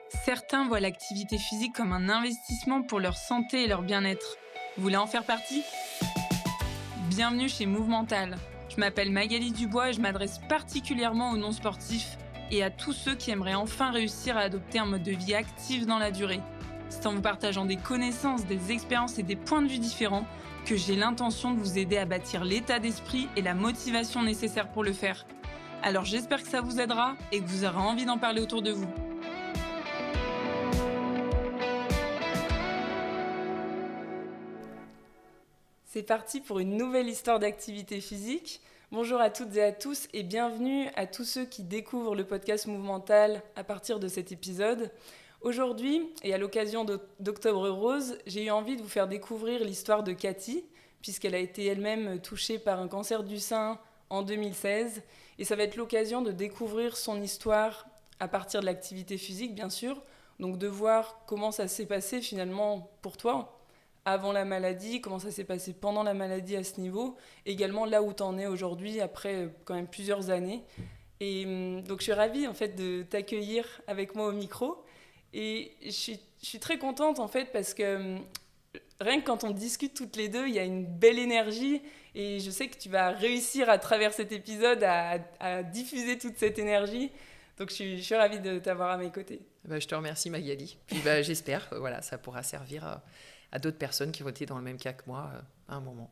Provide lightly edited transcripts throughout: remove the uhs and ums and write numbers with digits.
Certains voient l'activité physique comme un investissement pour leur santé et leur bien-être. Vous voulez en faire partie ? Bienvenue chez Movemental. Je m'appelle Magali Dubois et je m'adresse particulièrement aux non-sportifs et à tous ceux qui aimeraient enfin réussir à adopter un mode de vie actif dans la durée. C'est en vous partageant des connaissances, des expériences et des points de vue différents que j'ai l'intention de vous aider à bâtir l'état d'esprit et la motivation nécessaires pour le faire. Alors j'espère que ça vous aidera et que vous aurez envie d'en parler autour de vous. C'est parti pour une nouvelle histoire d'activité physique. Bonjour à toutes et à tous et bienvenue à tous ceux qui découvrent le podcast Movemental à partir de cet épisode. Aujourd'hui, et à l'occasion d'Octobre Rose, j'ai eu envie de vous faire découvrir l'histoire de Cathy, puisqu'elle a été elle-même touchée par un cancer du sein en 2016. Et ça va être l'occasion de découvrir son histoire à partir de l'activité physique, bien sûr. Donc de voir comment ça s'est passé finalement pour toi avant la maladie, comment ça s'est passé pendant la maladie à ce niveau, et également là où tu en es aujourd'hui, après quand même plusieurs années. Et donc je suis ravie en fait de t'accueillir avec moi au micro, et je suis très contente en fait parce que rien que quand on discute toutes les deux, il y a une belle énergie, et je sais que tu vas réussir à travers cet épisode à diffuser toute cette énergie. Donc je suis ravie de t'avoir à mes côtés. Je te remercie Magali. Puis j'espère que ça pourra servir à d'autres personnes qui ont été dans le même cas que moi à un moment.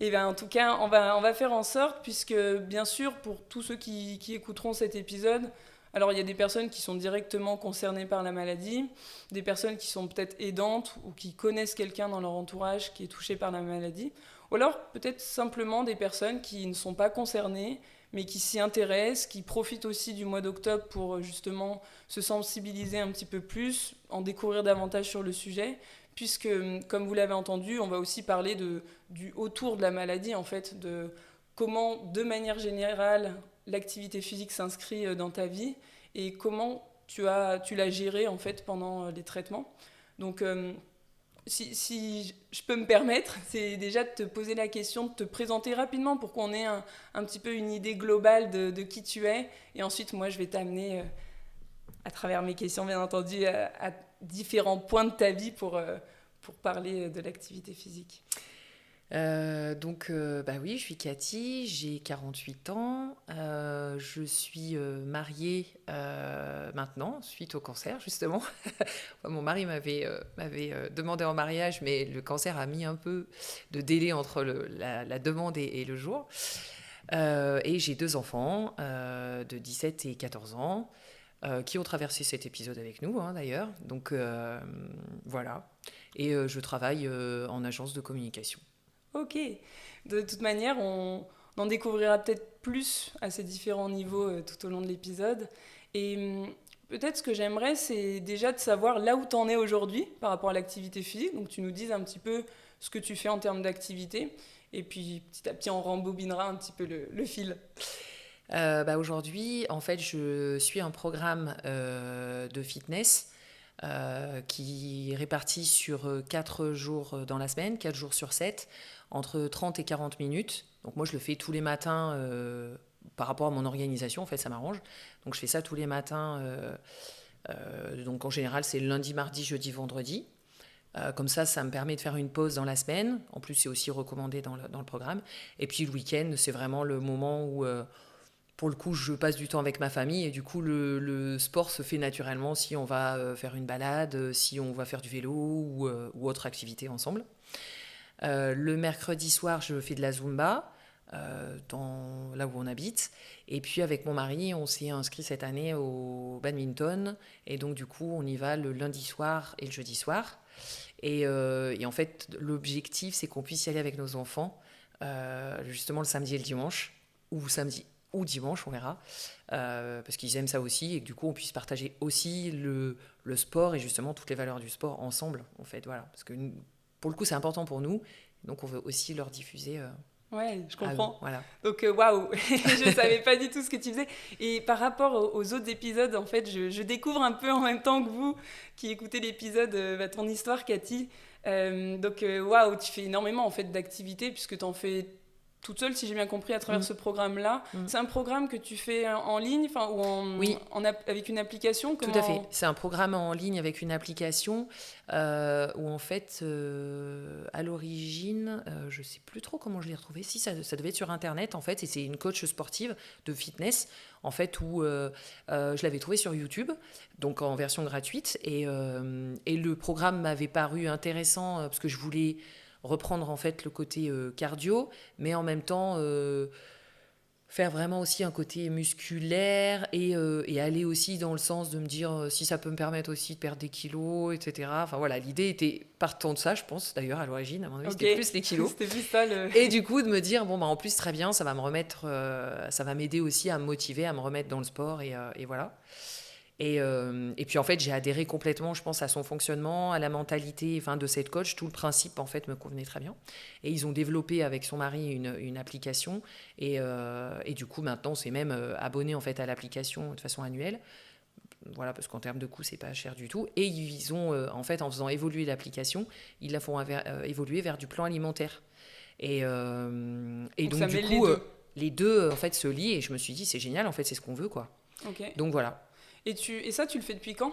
Et en tout cas, on va faire en sorte, puisque bien sûr, pour tous ceux qui écouteront cet épisode, alors il y a des personnes qui sont directement concernées par la maladie, des personnes qui sont peut-être aidantes ou qui connaissent quelqu'un dans leur entourage qui est touché par la maladie, ou alors peut-être simplement des personnes qui ne sont pas concernées, mais qui s'y intéressent, qui profitent aussi du mois d'octobre pour justement se sensibiliser un petit peu plus, en découvrir davantage sur le sujet, puisque, comme vous l'avez entendu, on va aussi parler du autour de la maladie, en fait, de comment, de manière générale, l'activité physique s'inscrit dans ta vie et comment tu l'as gérée, en fait, pendant les traitements. Donc, si je peux me permettre, c'est déjà de te poser la question, de te présenter rapidement pour qu'on ait un petit peu une idée globale de qui tu es. Et ensuite, moi, je vais t'amener, à travers mes questions, bien entendu, à différents points de ta vie pour parler de l'activité physique. Oui, je suis Cathy, j'ai 48 ans, je suis mariée maintenant, suite au cancer justement. Mon mari m'avait demandé en mariage, mais le cancer a mis un peu de délai entre la demande et le jour. Et j'ai 2 enfants de 17 et 14 ans. Qui ont traversé cet épisode avec nous, d'ailleurs. Donc, voilà. Et je travaille en agence de communication. Ok. De toute manière, on en découvrira peut-être plus à ces différents niveaux tout au long de l'épisode. Et peut-être ce que j'aimerais, c'est déjà de savoir là où tu en es aujourd'hui par rapport à l'activité physique. Donc, tu nous dises un petit peu ce que tu fais en termes d'activité. Et puis, petit à petit, on rembobinera un petit peu le fil. Aujourd'hui, en fait, je suis un programme de fitness qui est réparti sur 4 jours dans la semaine, 4 jours sur 7, entre 30 et 40 minutes. Donc moi, je le fais tous les matins par rapport à mon organisation, en fait, ça m'arrange. Donc je fais ça tous les matins. Donc en général, c'est lundi, mardi, jeudi, vendredi. Comme ça me permet de faire une pause dans la semaine. En plus, c'est aussi recommandé dans le programme. Et puis le week-end, c'est vraiment le moment où... pour le coup, je passe du temps avec ma famille et du coup, le sport se fait naturellement si on va faire une balade, si on va faire du vélo ou autre activité ensemble. Le mercredi soir, je fais de la Zumba là où on habite. Et puis avec mon mari, on s'est inscrit cette année au badminton. Et donc du coup, on y va le lundi soir et le jeudi soir. Et en fait, l'objectif, c'est qu'on puisse y aller avec nos enfants justement le samedi et le dimanche, ou dimanche, on verra, parce qu'ils aiment ça aussi, et que du coup, on puisse partager aussi le sport et justement toutes les valeurs du sport ensemble, en fait, voilà. Parce que pour le coup, c'est important pour nous, donc on veut aussi leur diffuser. Ouais, je comprends. Voilà. Donc, waouh, je ne savais pas du tout ce que tu faisais. Et par rapport aux autres épisodes, en fait, je découvre un peu en même temps que vous qui écoutez l'épisode ton histoire, Cathy. Waouh, tu fais énormément en fait d'activités puisque tu en fais toute seule, si j'ai bien compris, à travers Mm. ce programme-là. Mm. C'est un programme que tu fais en ligne, ou Oui. avec une application? Tout à fait. C'est un programme en ligne avec une application où en fait, à l'origine, je ne sais plus trop comment je l'ai retrouvé. Si, ça devait être sur Internet en fait, et c'est une coach sportive de fitness en fait où je l'avais trouvé sur YouTube, donc en version gratuite, et le programme m'avait paru intéressant parce que je voulais reprendre en fait le côté cardio, mais en même temps faire vraiment aussi un côté musculaire et aller aussi dans le sens de me dire si ça peut me permettre aussi de perdre des kilos, etc. Enfin voilà, l'idée était partant de ça, je pense, d'ailleurs, à l'origine. À mon avis, c'était plus les kilos. C'était plus ça Et du coup, de me dire, bon, bah, en plus, très bien, ça va me remettre, ça va m'aider aussi à me motiver, à me remettre dans le sport, et voilà. Et puis en fait, j'ai adhéré complètement, je pense, à son fonctionnement, à la mentalité, enfin, de cette coach. Tout le principe, en fait, me convenait très bien. Et ils ont développé avec son mari une application. Et du coup, maintenant, c'est même abonné en fait à l'application de façon annuelle. Voilà, parce qu'en termes de coût, c'est pas cher du tout. Et ils ont, en fait, en faisant évoluer l'application, ils la font évoluer vers du plan alimentaire. Donc du coup, les deux en fait se lient. Et je me suis dit, c'est génial. En fait, c'est ce qu'on veut, quoi. Okay. Donc voilà. Et ça, tu le fais depuis quand?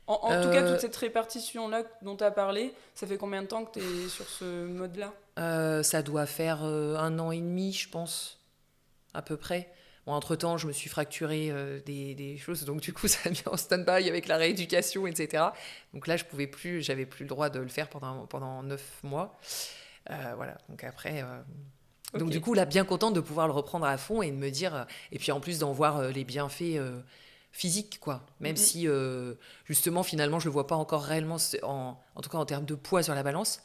En tout cas, toute cette répartition-là dont tu as parlé, ça fait combien de temps que tu es sur ce mode-là? Ça doit faire 1 an et demi, je pense, à peu près. Bon, entre-temps, je me suis fracturé des choses, donc du coup, ça a mis en stand-by avec la rééducation, etc. Donc là, j'avais plus le droit de le faire pendant 9 mois. Voilà, donc après... Okay. Donc du coup, là, bien contente de pouvoir le reprendre à fond et de me dire... et puis en plus, d'en voir les bienfaits... physique, quoi. Même si, justement, finalement, je le vois pas encore réellement, en tout cas en termes de poids sur la balance,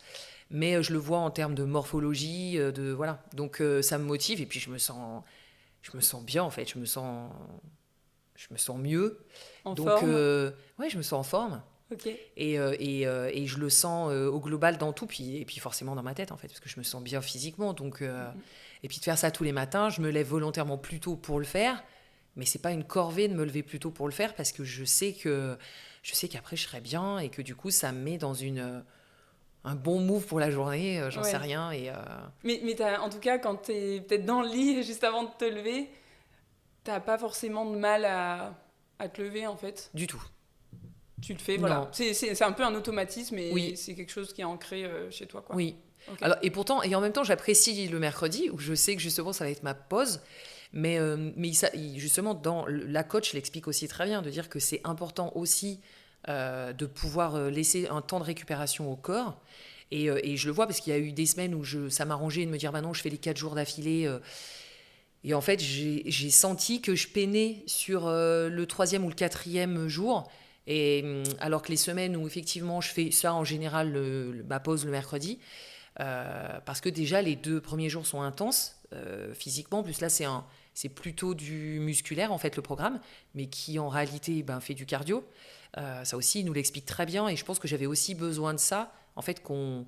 mais je le vois en termes de morphologie, voilà. Donc, ça me motive, et puis je me sens bien, en fait. Je me sens mieux. En donc, forme. Ouais, je me sens en forme. Okay. Et je le sens au global dans tout, et puis forcément dans ma tête, en fait, parce que je me sens bien physiquement. Donc, et puis de faire ça tous les matins, je me lève volontairement plus tôt pour le faire. Mais c'est pas une corvée de me lever plus tôt pour le faire, parce que je sais qu'après je serai bien, et que du coup ça me met dans un bon move pour la journée, j'en sais rien. Mais en tout cas, quand t'es peut-être dans le lit juste avant de te lever, t'as pas forcément de mal à te lever en fait. Du tout. Tu le fais, voilà. C'est un peu un automatisme, et oui. C'est quelque chose qui est ancré chez toi, quoi. Oui. Okay. Alors, et en même temps, j'apprécie le mercredi, où je sais que justement ça va être ma pause. Mais justement, dans la coach l'explique aussi très bien, de dire que c'est important aussi de pouvoir laisser un temps de récupération au corps. Et je le vois parce qu'il y a eu des semaines où ça m'arrangeait de me dire, bah non, je fais les 4 jours d'affilée. Et en fait, j'ai senti que je peinais sur le 3e ou le 4e jour. Et alors que les semaines où effectivement je fais ça, en général, ma pause le mercredi, parce que déjà les 2 premiers jours sont intenses physiquement. En plus là, c'est plutôt du musculaire, en fait, le programme, mais qui, en réalité, fait du cardio. Ça aussi, il nous l'explique très bien, et je pense que j'avais aussi besoin de ça, en fait, qu'on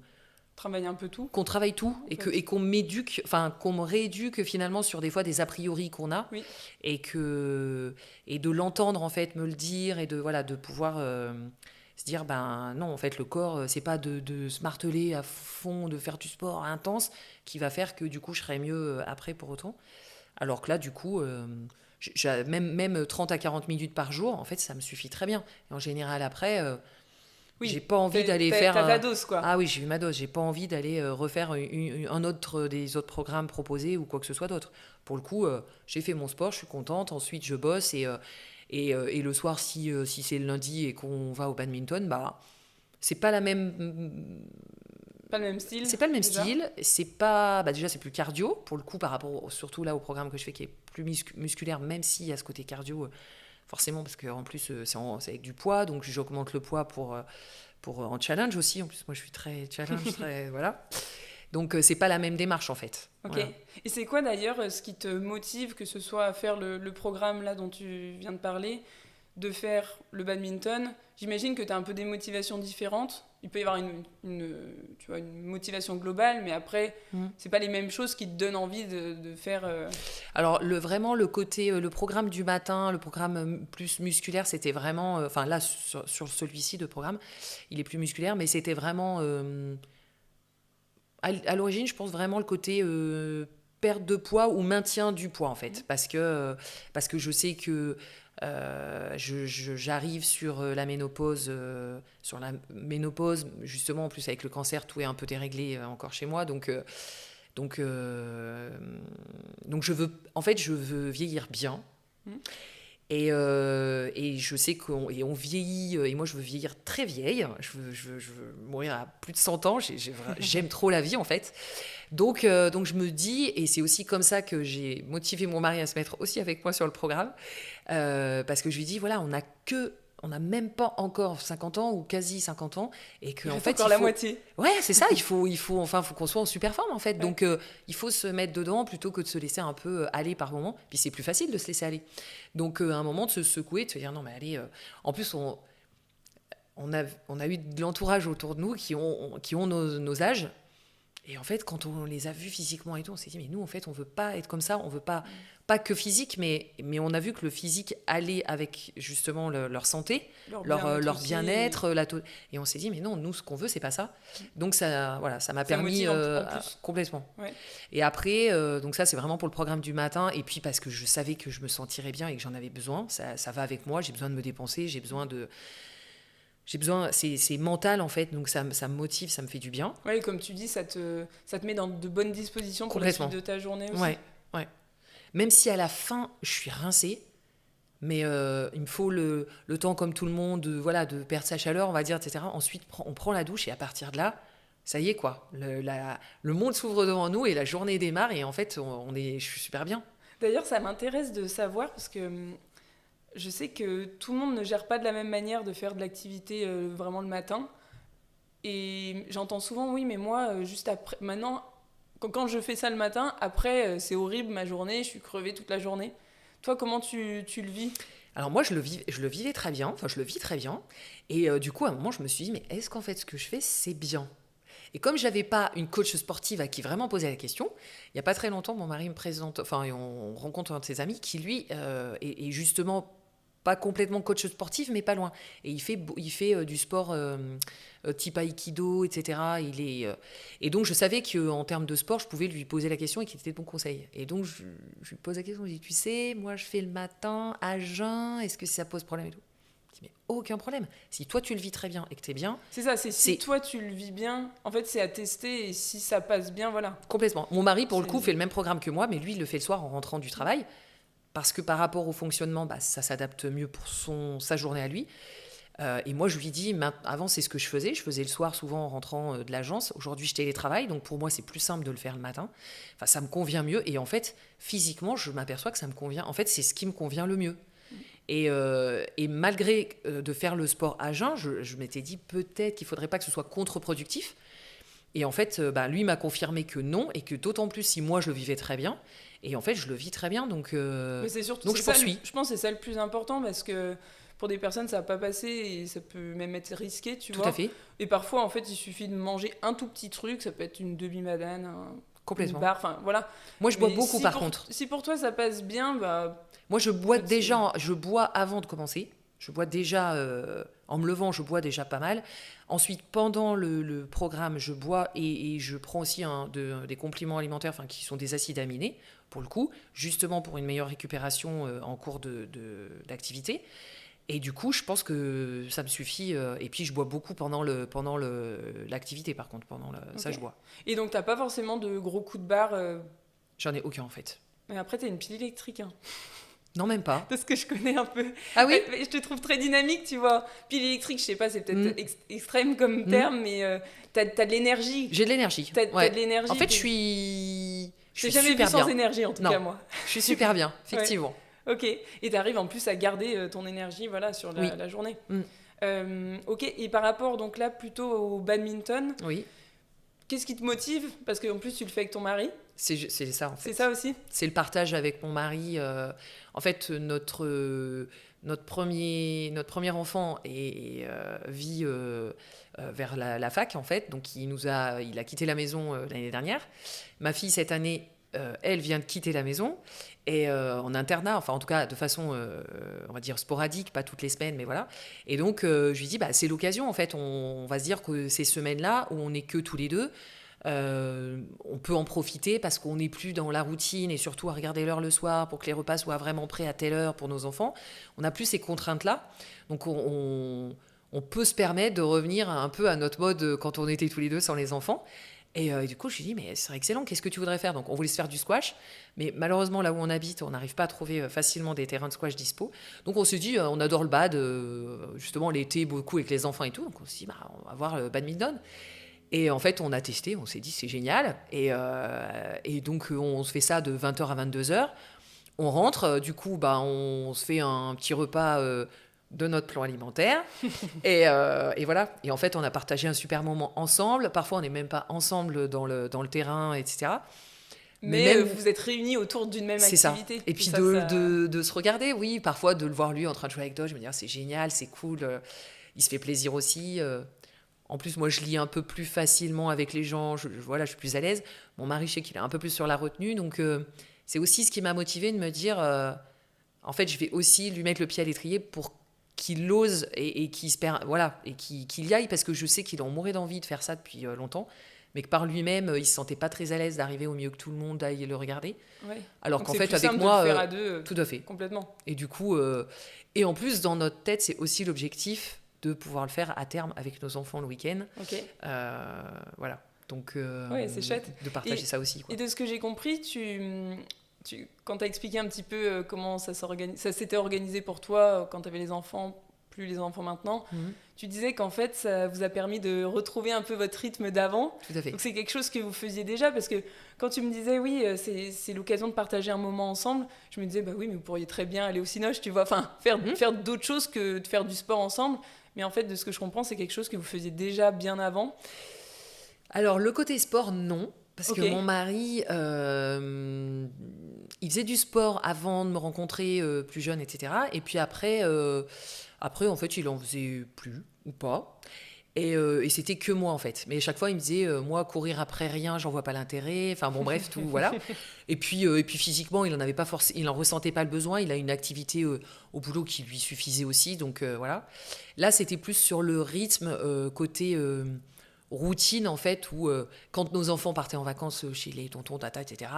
travaille un peu tout. Qu'on travaille tout, et qu'on m'éduque, enfin, qu'on me rééduque, finalement, sur des fois des a priori qu'on a, oui. et de l'entendre, en fait, me le dire, et de pouvoir... se dire, non, en fait, le corps, c'est pas de se marteler à fond, de faire du sport intense, qui va faire que, du coup, je serai mieux après pour autant. Alors que là, du coup, même 30 à 40 minutes par jour, en fait, ça me suffit très bien. Et en général, après, j'ai pas envie d'aller faire... T'as ta dose, quoi. Ah oui, j'ai eu ma dose. J'ai pas envie d'aller refaire un autre des autres programmes proposés ou quoi que ce soit d'autre. Pour le coup, j'ai fait mon sport, je suis contente. Ensuite, je bosse, et le soir, si c'est le lundi et qu'on va au badminton, c'est pas la même... Pas le même style. C'est pas le même style. C'est pas... déjà, c'est plus cardio, pour le coup, par rapport surtout là au programme que je fais, qui est plus musculaire, même s'il y a ce côté cardio, forcément, parce qu'en plus, c'est avec du poids, donc j'augmente le poids pour en challenge aussi. En plus, moi, je suis très challenge, très... voilà. Donc, c'est pas la même démarche, en fait. Ok. Voilà. Et c'est quoi, d'ailleurs, ce qui te motive, que ce soit à faire le programme là dont tu viens de parler, de faire le badminton? J'imagine que tu as un peu des motivations différentes. Il peut y avoir une motivation globale, mais après, c'est pas les mêmes choses qui te donnent envie de faire... Alors, vraiment, le côté, le programme du matin, le programme plus musculaire, c'était vraiment... Enfin, là, sur celui-ci de programme, il est plus musculaire, mais c'était vraiment... à l'origine, je pense vraiment le côté perte de poids ou maintien du poids, en fait. Parce que je sais que j'arrive sur la ménopause, justement, en plus avec le cancer, tout est un peu déréglé encore chez moi, donc je veux vieillir bien. Et je sais qu'on vieillit, et moi je veux vieillir très vieille, je veux mourir à plus de 100 ans, j'aime trop la vie en fait. Donc je me dis, et c'est aussi comme ça que j'ai motivé mon mari à se mettre aussi avec moi sur le programme, parce que je lui dis, voilà, on n'a même pas encore 50 ans ou quasi 50 ans, et que en fait encore la moitié. Ouais, c'est ça, il faut qu'on soit en super forme en fait. Ouais. Donc il faut se mettre dedans plutôt que de se laisser un peu aller par moment. Puis c'est plus facile de se laisser aller. Donc à un moment de se secouer, de se dire non mais allez. En plus on a eu de l'entourage autour de nous qui ont nos âges. Et en fait, quand on les a vus physiquement et tout, on s'est dit, mais nous, en fait, on veut pas être comme ça, on veut pas que physique, mais on a vu que le physique allait avec justement leur santé, leur bien-être, et on s'est dit, mais non, nous, ce qu'on veut, c'est pas ça. Donc ça m'a permis complètement. Ouais. Et après, donc ça, c'est vraiment pour le programme du matin, et puis parce que je savais que je me sentirais bien et que j'en avais besoin, ça va avec moi, j'ai besoin de me dépenser, j'ai besoin, c'est mental en fait, donc ça me motive, ça me fait du bien. Oui, comme tu dis, ça te met dans de bonnes dispositions pour la suite de ta journée aussi. Ouais. Même si à la fin, je suis rincée, mais il me faut le temps comme tout le monde, de perdre sa chaleur, on va dire, etc. Ensuite, on prend la douche et à partir de là, ça y est quoi, le monde s'ouvre devant nous et la journée démarre et en fait, je suis super bien. D'ailleurs, ça m'intéresse de savoir parce que je sais que tout le monde ne gère pas de la même manière de faire de l'activité vraiment le matin. Et j'entends souvent, oui, mais moi, juste après, maintenant, quand je fais ça le matin, après, c'est horrible ma journée, je suis crevée toute la journée. Toi, comment tu le vis ? Alors moi, je le vivais très bien, je le vis très bien. Et du coup, à un moment, je me suis dit, mais est-ce qu'en fait, ce que je fais, c'est bien ? Et comme je n'avais pas une coach sportive à qui vraiment poser la question, il n'y a pas très longtemps, mon mari me présente, on rencontre un de ses amis qui, lui, est justement pas complètement coach sportif, mais pas loin. Et il fait du sport type Aikido, etc. Et donc, je savais qu'en termes de sport, je pouvais lui poser la question et qu'il était de bons conseils. Et donc, je lui pose la question, je lui dis, tu sais, moi, je fais le matin à jeun, est-ce que ça pose problème et tout ? Je dis, mais aucun problème. Si toi, tu le vis très bien et que tu es bien... C'est ça, si toi, tu le vis bien, en fait, c'est à tester et si ça passe bien, voilà. Complètement. Mon mari, pour le coup, fait le même programme que moi, mais lui, il le fait le soir en rentrant du travail. Parce que par rapport au fonctionnement, ça s'adapte mieux pour sa journée à lui. Et moi, je lui dis, avant, c'est ce que je faisais. Je faisais le soir, souvent en rentrant de l'agence. Aujourd'hui, je télétravaille, donc pour moi, c'est plus simple de le faire le matin. Enfin, ça me convient mieux. Et en fait, physiquement, je m'aperçois que ça me convient. En fait, c'est ce qui me convient le mieux. Et malgré de faire le sport à jeun, je m'étais dit peut-être qu'il ne faudrait pas que ce soit contre-productif. Et en fait, lui m'a confirmé que non, et que d'autant plus si moi, je le vivais très bien. Et en fait, je le vis très bien, donc je poursuis. Je pense que c'est ça le plus important, parce que pour des personnes, ça va pas passer et ça peut même être risqué, tu vois. Tout à fait. Et parfois, en fait, il suffit de manger un tout petit truc, ça peut être une demi-banane, complètement. Une barre, enfin voilà. Moi, je bois beaucoup par contre. Si pour toi ça passe bien, moi, je bois je bois avant de commencer. Je bois déjà, en me levant, je bois déjà pas mal. Ensuite, pendant le programme, je bois et je prends aussi des compléments alimentaires qui sont des acides aminés, pour le coup, justement pour une meilleure récupération en cours d'activité. Et du coup, je pense que ça me suffit. Et puis, je bois beaucoup pendant l'activité, par contre. Okay. Ça, je bois. Et donc, tu n'as pas forcément de gros coups de barre J'en ai aucun, en fait. Mais après, tu as une pile électrique, hein. Non, même pas. De ce que je connais un peu. Ah oui. Je te trouve très dynamique, tu vois. Pile électrique, je sais pas, c'est peut-être extrême comme terme, mais t'as de l'énergie. J'ai de l'énergie. T'as de l'énergie. En fait, je suis jamais super vu sans énergie, en tout cas, moi. Je suis super bien, effectivement. Ouais. Ok. Et t'arrives en plus à garder ton énergie, voilà, sur la journée. Ok. Et par rapport, donc là, plutôt au badminton. Oui. Qu'est-ce qui te motive ? Parce qu'en plus, tu le fais avec ton mari. C'est ça, en fait. C'est ça aussi ? C'est le partage avec mon mari. En fait, notre premier enfant vit vers la fac, en fait. Donc, il a quitté la maison l'année dernière. Ma fille, cette année, elle vient de quitter la maison. Et en internat, en tout cas, de façon, on va dire, sporadique, pas toutes les semaines, mais voilà. Et donc, je lui dis, c'est l'occasion, en fait. On va se dire que ces semaines-là, où on n'est que tous les deux, On peut en profiter parce qu'on n'est plus dans la routine et surtout à regarder l'heure le soir pour que les repas soient vraiment prêts à telle heure pour nos enfants. On n'a plus ces contraintes-là. Donc on peut se permettre de revenir un peu à notre mode quand on était tous les deux sans les enfants. Et du coup, je me suis dit, mais c'est excellent, qu'est-ce que tu voudrais faire? Donc, on voulait se faire du squash, mais malheureusement, là où on habite, on n'arrive pas à trouver facilement des terrains de squash dispo. Donc, on s'est dit, on adore le bad, justement, l'été, beaucoup avec les enfants et tout. Donc, on s'est dit, on va voir le badminton. Et en fait, on a testé, on s'est dit, c'est génial. Et donc, on se fait ça de 20h à 22h. On rentre, du coup, on se fait un petit repas de notre plan alimentaire. Et voilà. Et en fait, on a partagé un super moment ensemble. Parfois, on n'est même pas ensemble dans le terrain, etc. Mais vous vous êtes réunis autour d'une même c'est activité. Ça. Et puis de se regarder, oui. Parfois, de le voir lui en train de jouer avec d'autres, je me dis, c'est génial, c'est cool. Il se fait plaisir aussi. En plus, moi, je lis un peu plus facilement avec les gens. Voilà, je suis plus à l'aise. Mon mari, je sais qu'il est un peu plus sur la retenue. Donc, c'est aussi ce qui m'a motivée de me dire, en fait, je vais aussi lui mettre le pied à l'étrier pour qu'il ose et qu'il y aille, parce que je sais qu'il en mourait d'envie de faire ça depuis longtemps, mais que par lui-même, il se sentait pas très à l'aise d'arriver au milieu que tout le monde aille le regarder. Ouais. Alors donc qu'en c'est fait, plus avec simple moi, de le faire à deux, tout à fait. Complètement. Et du coup, et en plus, dans notre tête, c'est aussi l'objectif de pouvoir le faire à terme avec nos enfants le week-end. Ok. Voilà. Donc, ouais, c'est chouette. De partager ça aussi, quoi. Et de ce que j'ai compris, quand tu as expliqué un petit peu comment ça s'était organisé pour toi quand tu avais les enfants, plus les enfants maintenant, tu disais qu'en fait, ça vous a permis de retrouver un peu votre rythme d'avant. Tout à fait. Donc c'est quelque chose que vous faisiez déjà, parce que quand tu me disais, oui, c'est l'occasion de partager un moment ensemble, je me disais, bah oui, mais vous pourriez très bien aller au cinoche, tu vois, enfin, faire d'autres choses que de faire du sport ensemble. Mais en fait, de ce que je comprends, c'est quelque chose que vous faisiez déjà bien avant. Alors, le côté sport, non. Parce Ok. que mon mari, il faisait du sport avant de me rencontrer plus jeune, etc. Et puis après, en fait, il en faisait plus ou pas. Et c'était que moi, en fait. Mais à chaque fois, il me disait, moi, courir après rien, j'en vois pas l'intérêt. Enfin bon, bref, tout, voilà. Et puis physiquement, il en ressentait pas le besoin. Il a une activité au boulot qui lui suffisait aussi. Donc voilà. Là, c'était plus sur le rythme côté routine, en fait, où quand nos enfants partaient en vacances chez les tontons, tata, etc.,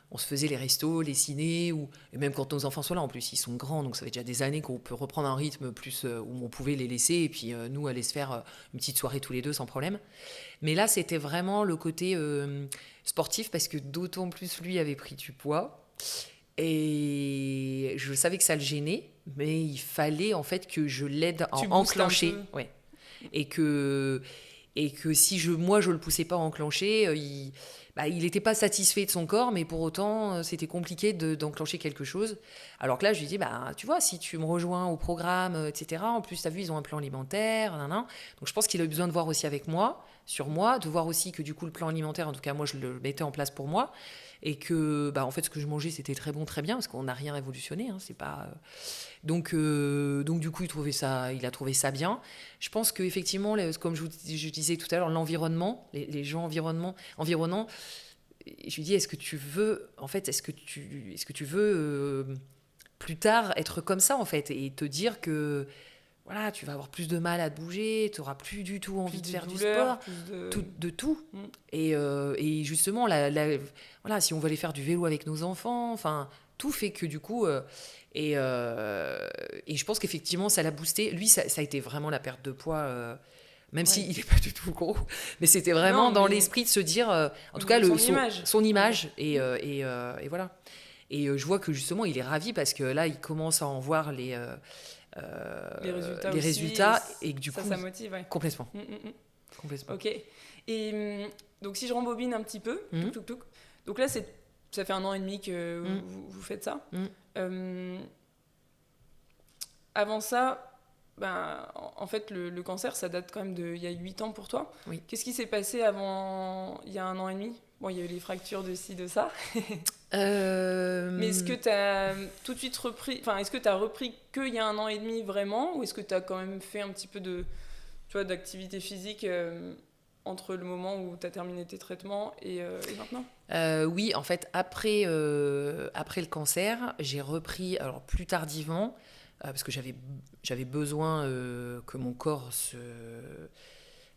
on se faisait les restos, les cinés, et même quand nos enfants sont là, en plus, ils sont grands, donc ça fait déjà des années qu'on peut reprendre un rythme plus où on pouvait les laisser, et puis nous, aller se faire une petite soirée tous les deux sans problème. Mais là, c'était vraiment le côté sportif, parce que d'autant plus, lui avait pris du poids, et je savais que ça le gênait, mais il fallait en fait que je l'aide à enclencher. Ouais. Et que si moi je le poussais pas à enclencher, il n'était pas satisfait de son corps, mais pour autant c'était compliqué d'enclencher quelque chose. Alors que là je lui dis, tu vois, si tu me rejoins au programme, etc., en plus tu as vu, ils ont un plan alimentaire, donc je pense qu'il a eu besoin de voir aussi avec moi, sur moi, de voir aussi que du coup le plan alimentaire, en tout cas moi je le mettais en place pour moi, et que en fait ce que je mangeais c'était très bon, très bien, parce qu'on n'a rien révolutionné, c'est pas... Donc du coup il a trouvé ça bien. Je pense qu'effectivement, comme je disais tout à l'heure, l'environnement, les gens environnants, je lui dis, est-ce que tu veux plus tard être comme ça, en fait, et te dire que voilà, tu vas avoir plus de mal à te bouger, tu n'auras plus du tout envie de faire du sport, de tout. Et justement, voilà, si on veut aller faire du vélo avec nos enfants, enfin, tout fait que du coup... Et je pense qu'effectivement, ça l'a boosté. Lui, ça a été vraiment la perte de poids, même s'il n'est pas du tout gros. Mais c'était vraiment dans l'esprit de se dire, en tout cas, son image. Et voilà. Et je vois que justement, il est ravi parce que là, il commence à en voir les résultats. Et que du coup, ça motive, ouais. Complètement. Complètement. Ok. Et donc, si je rembobine un petit peu, donc là, ça fait 1 an et demi que vous faites ça. Avant ça, en fait, le cancer, ça date quand même il y a 8 ans pour toi. Oui. Qu'est-ce qui s'est passé avant, il y a 1 an et demi? Bon, il y a eu les fractures de ci, de ça. Mais est-ce que tu as tout de suite repris... Enfin, est-ce que tu as repris qu'il y a 1 an et demi vraiment? Ou est-ce que tu as quand même fait un petit peu d'activité physique entre le moment où tu as terminé tes traitements et maintenant? Oui, en fait, après le cancer, j'ai repris, alors plus tardivement, parce que j'avais besoin que mon corps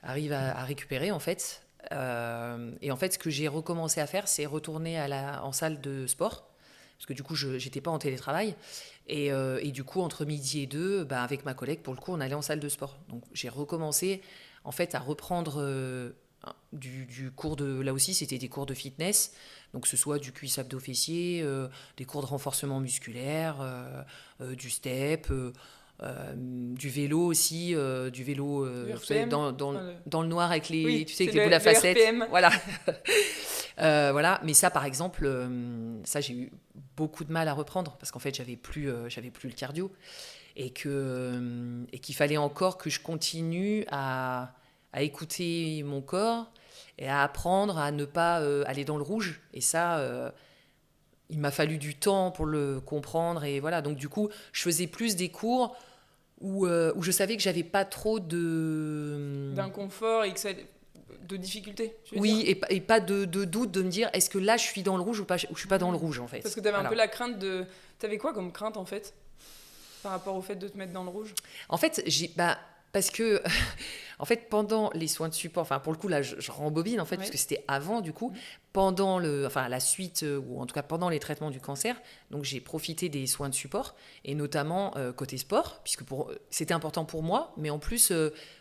arrive à récupérer, en fait. Et en fait, ce que j'ai recommencé à faire, c'est retourner en salle de sport. Parce que du coup, je n'étais pas en télétravail. Et du coup, entre midi et 2, bah, avec ma collègue, pour le coup, on allait en salle de sport. Donc, j'ai recommencé en fait, à reprendre du cours de... Là aussi, c'était des cours de fitness. Donc, que ce soit du cuisse abdos fessier, des cours de renforcement musculaire, du step... du vélo aussi, du vélo Du vous savez, RPM. dans le noir avec Oui, tu sais, avec c'est les boules à le facettes. RPM. Voilà. Voilà. Mais ça, par exemple, ça, j'ai eu beaucoup de mal à reprendre parce qu'en fait, j'avais plus le cardio et qu'il fallait encore que je continue à écouter mon corps et à apprendre à ne pas aller dans le rouge. Et ça, il m'a fallu du temps pour le comprendre. Et voilà. Donc, du coup, je faisais plus des cours où je savais que j'avais pas trop d'inconfort et de difficulté, tu veux oui, dire. et pas de doute de me dire est-ce que là je suis dans le rouge ou pas, ou je suis pas dans le rouge en fait. Parce que tu avais un Voilà. peu la crainte de... T'avais quoi comme crainte en fait par rapport au fait de te mettre dans le rouge? En fait, parce que en fait pendant les soins de support, enfin pour le coup là je rembobine en fait Ouais. parce que c'était avant du coup, pendant la suite ou en tout cas pendant les traitements du cancer, donc j'ai profité des soins de support et notamment côté sport puisque c'était important pour moi, mais en plus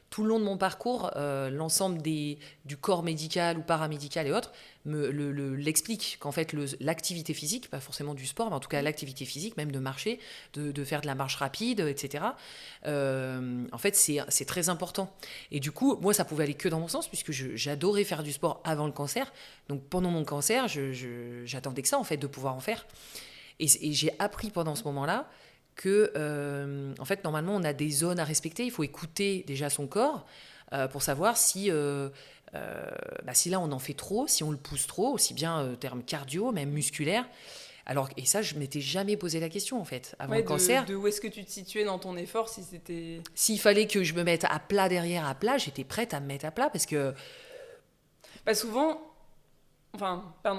tout le long de mon parcours, l'ensemble du corps médical ou paramédical et autres l'explique qu'en fait l'activité physique, pas forcément du sport, mais en tout cas l'activité physique, même de marcher, de faire de la marche rapide, etc. En fait, c'est très important. Et du coup, moi, ça pouvait aller que dans mon sens, puisque j'adorais faire du sport avant le cancer. Donc pendant mon cancer, j'attendais que ça, en fait, de pouvoir en faire. Et j'ai appris pendant ce moment-là que, en fait, normalement, on a des zones à respecter. Il faut écouter déjà son corps pour savoir si là, on en fait trop, si on le pousse trop, aussi bien terme cardio, même musculaire. Alors, et ça, je m'étais jamais posé la question, en fait, avant le cancer. De où est-ce que tu te situais dans ton effort, si c'était... S'il fallait que je me mette à plat derrière, à plat, j'étais prête à me mettre à plat parce que... Bah souvent,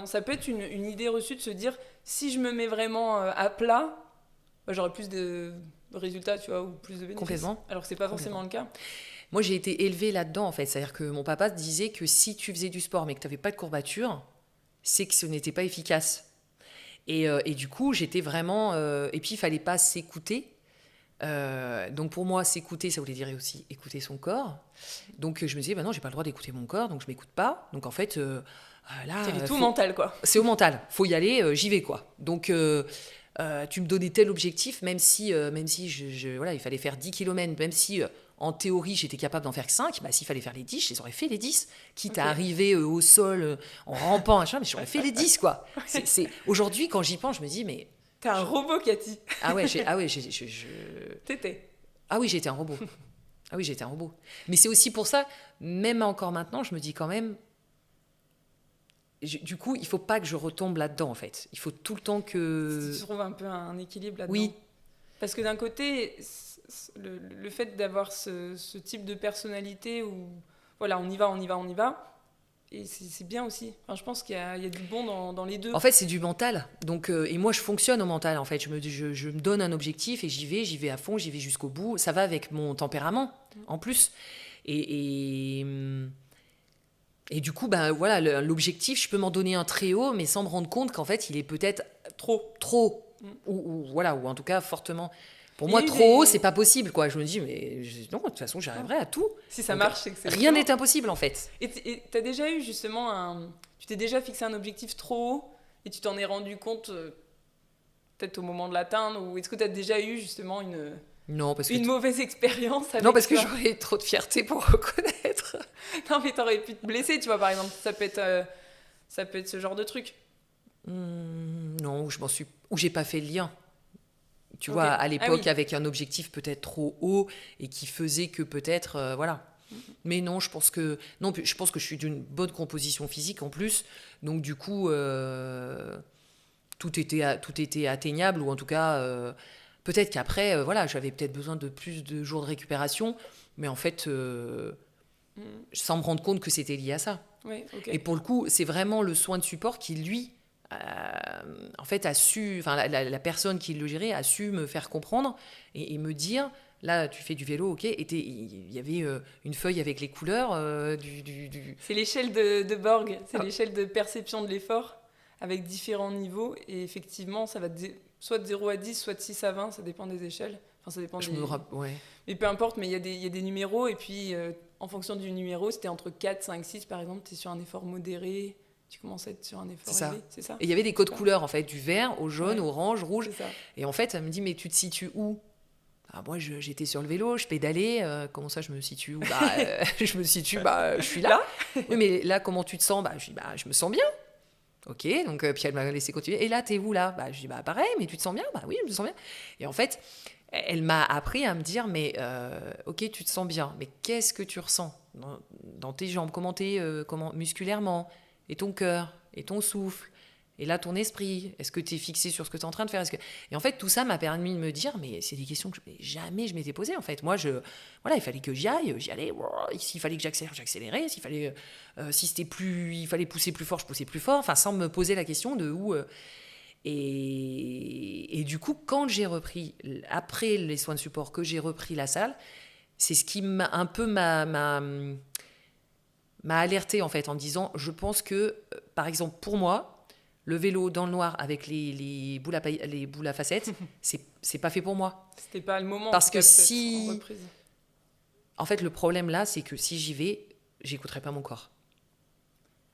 ça peut être une idée reçue de se dire, si je me mets vraiment à plat, bah, j'aurai plus de résultats, tu vois, ou plus de bénéfices. Complètement. Alors que c'est pas forcément le cas. Moi, j'ai été élevée là-dedans, en fait. C'est-à-dire que mon papa disait que si tu faisais du sport mais que tu n'avais pas de courbature, c'est que ce n'était pas efficace. Et du coup, j'étais vraiment... et puis, il fallait pas s'écouter. Donc, pour moi, s'écouter, ça voulait dire aussi écouter son corps. Donc, je me disais, bah non, j'ai pas le droit d'écouter mon corps, donc je m'écoute pas. Donc, en fait, là... C'est tout mental, quoi. C'est au mental. Faut y aller, j'y vais, quoi. Donc... tu me donnais tel objectif, même si voilà, il fallait faire 10 km, même si en théorie j'étais capable d'en faire que 5, bah, s'il fallait faire les 10, je les aurais fait les 10, quitte à arriver au sol en rampant, machin, mais j'aurais fait les 10, quoi. Aujourd'hui, quand j'y pense, je me dis, mais... T'es un robot, Cathy. T'étais. Ah oui, j'étais un robot. Ah oui, j'étais un robot. Mais c'est aussi pour ça, même encore maintenant, je me dis quand même... Du coup, il faut pas que je retombe là-dedans, en fait. Il faut tout le temps que... Tu trouves un peu un équilibre là-dedans. Oui. Parce que d'un côté, le fait d'avoir ce type de personnalité où, voilà, on y va, et c'est bien aussi. Enfin, je pense qu'il y a du bon dans les deux. En fait, c'est du mental. Donc, et moi, je fonctionne au mental, en fait. Je me donne un objectif et j'y vais à fond, j'y vais jusqu'au bout. Ça va avec mon tempérament, en plus. Et du coup, ben voilà, l'objectif, je peux m'en donner un très haut, mais sans me rendre compte qu'en fait, il est peut-être trop, ou en tout cas fortement. Pour moi, trop haut, c'est pas possible, quoi. Je me dis, mais non, de toute façon, j'arriverai à tout. Si ça Donc, marche, c'est que c'est rien bon. n'est impossible, en fait. Et t'as déjà eu justement tu t'es déjà fixé un objectif trop haut et tu t'en es rendu compte peut-être au moment de l'atteindre, ou est-ce que t'as déjà eu justement Non, parce que une mauvaise expérience avec non, parce que ça? j'aurais trop de fierté pour reconnaître. Non, mais t'aurais pu te blesser, tu vois, par exemple. Ça peut être ce genre de truc. Non, où j'ai pas fait le lien. Tu vois, Ok. à l'époque, Ah oui. avec un objectif peut-être trop haut et qui faisait que peut-être, voilà. Mais non, je pense que je suis d'une bonne composition physique en plus. Donc du coup, tout était atteignable, ou en tout cas, peut-être qu'après, voilà, j'avais peut-être besoin de plus de jours de récupération. Mais en fait, sans me rendre compte que c'était lié à ça. Oui, ok. Et pour le coup, c'est vraiment le soin de support qui, lui, en fait, la personne qui le gérait a su me faire comprendre et me dire, là, tu fais du vélo, ok, il y avait une feuille avec les couleurs du... C'est l'échelle de Borg, c'est l'échelle de perception de l'effort avec différents niveaux. Et effectivement, ça va soit de 0 à 10, soit de 6 à 20, ça dépend des échelles. Enfin, ça dépend ouais. Mais peu importe, mais il y a des numéros. Et puis, en fonction du numéro, c'était entre 4, 5, 6, par exemple, tu es sur un effort modéré, tu commences à être sur un effort élevé, c'est ça. Et il y avait des codes couleurs, en fait, du vert au jaune, orange, rouge. C'est ça. Et en fait, elle me dit, mais tu te situes où ? Moi, j'étais sur le vélo, je pédalais. Comment ça, je me situe où ? Je me situe, je suis là. Oui, mais là, comment tu te sens ? Je dis, je me sens bien. Ok, donc puis elle m'a laissé continuer. Et là, t'es où là ? Je dis, pareil, mais tu te sens bien ? Oui, je me sens bien. Et en fait, elle m'a appris à me dire, mais ok, tu te sens bien, mais qu'est-ce que tu ressens dans tes jambes ? Comment musculairement ? Et ton cœur ? Et ton souffle ? Et là, ton esprit, est-ce que tu es fixé sur ce que tu es en train de faire ? Et en fait, tout ça m'a permis de me dire, mais c'est des questions que jamais je m'étais posées, en fait. Moi, il fallait que j'y allais. S'il fallait que j'accélère, j'accélérais. Il fallait pousser plus fort, je poussais plus fort. Enfin, sans me poser la question de où... Et du coup, quand j'ai repris, après les soins de support, que j'ai repris la salle, c'est ce qui m'a alerté, en fait, en disant, je pense que, par exemple, pour moi, le vélo dans le noir avec les boules à facettes, c'est pas fait pour moi. C'était pas le moment. Parce que en reprise. En fait, le problème là, c'est que si j'y vais, j'écouterai pas mon corps.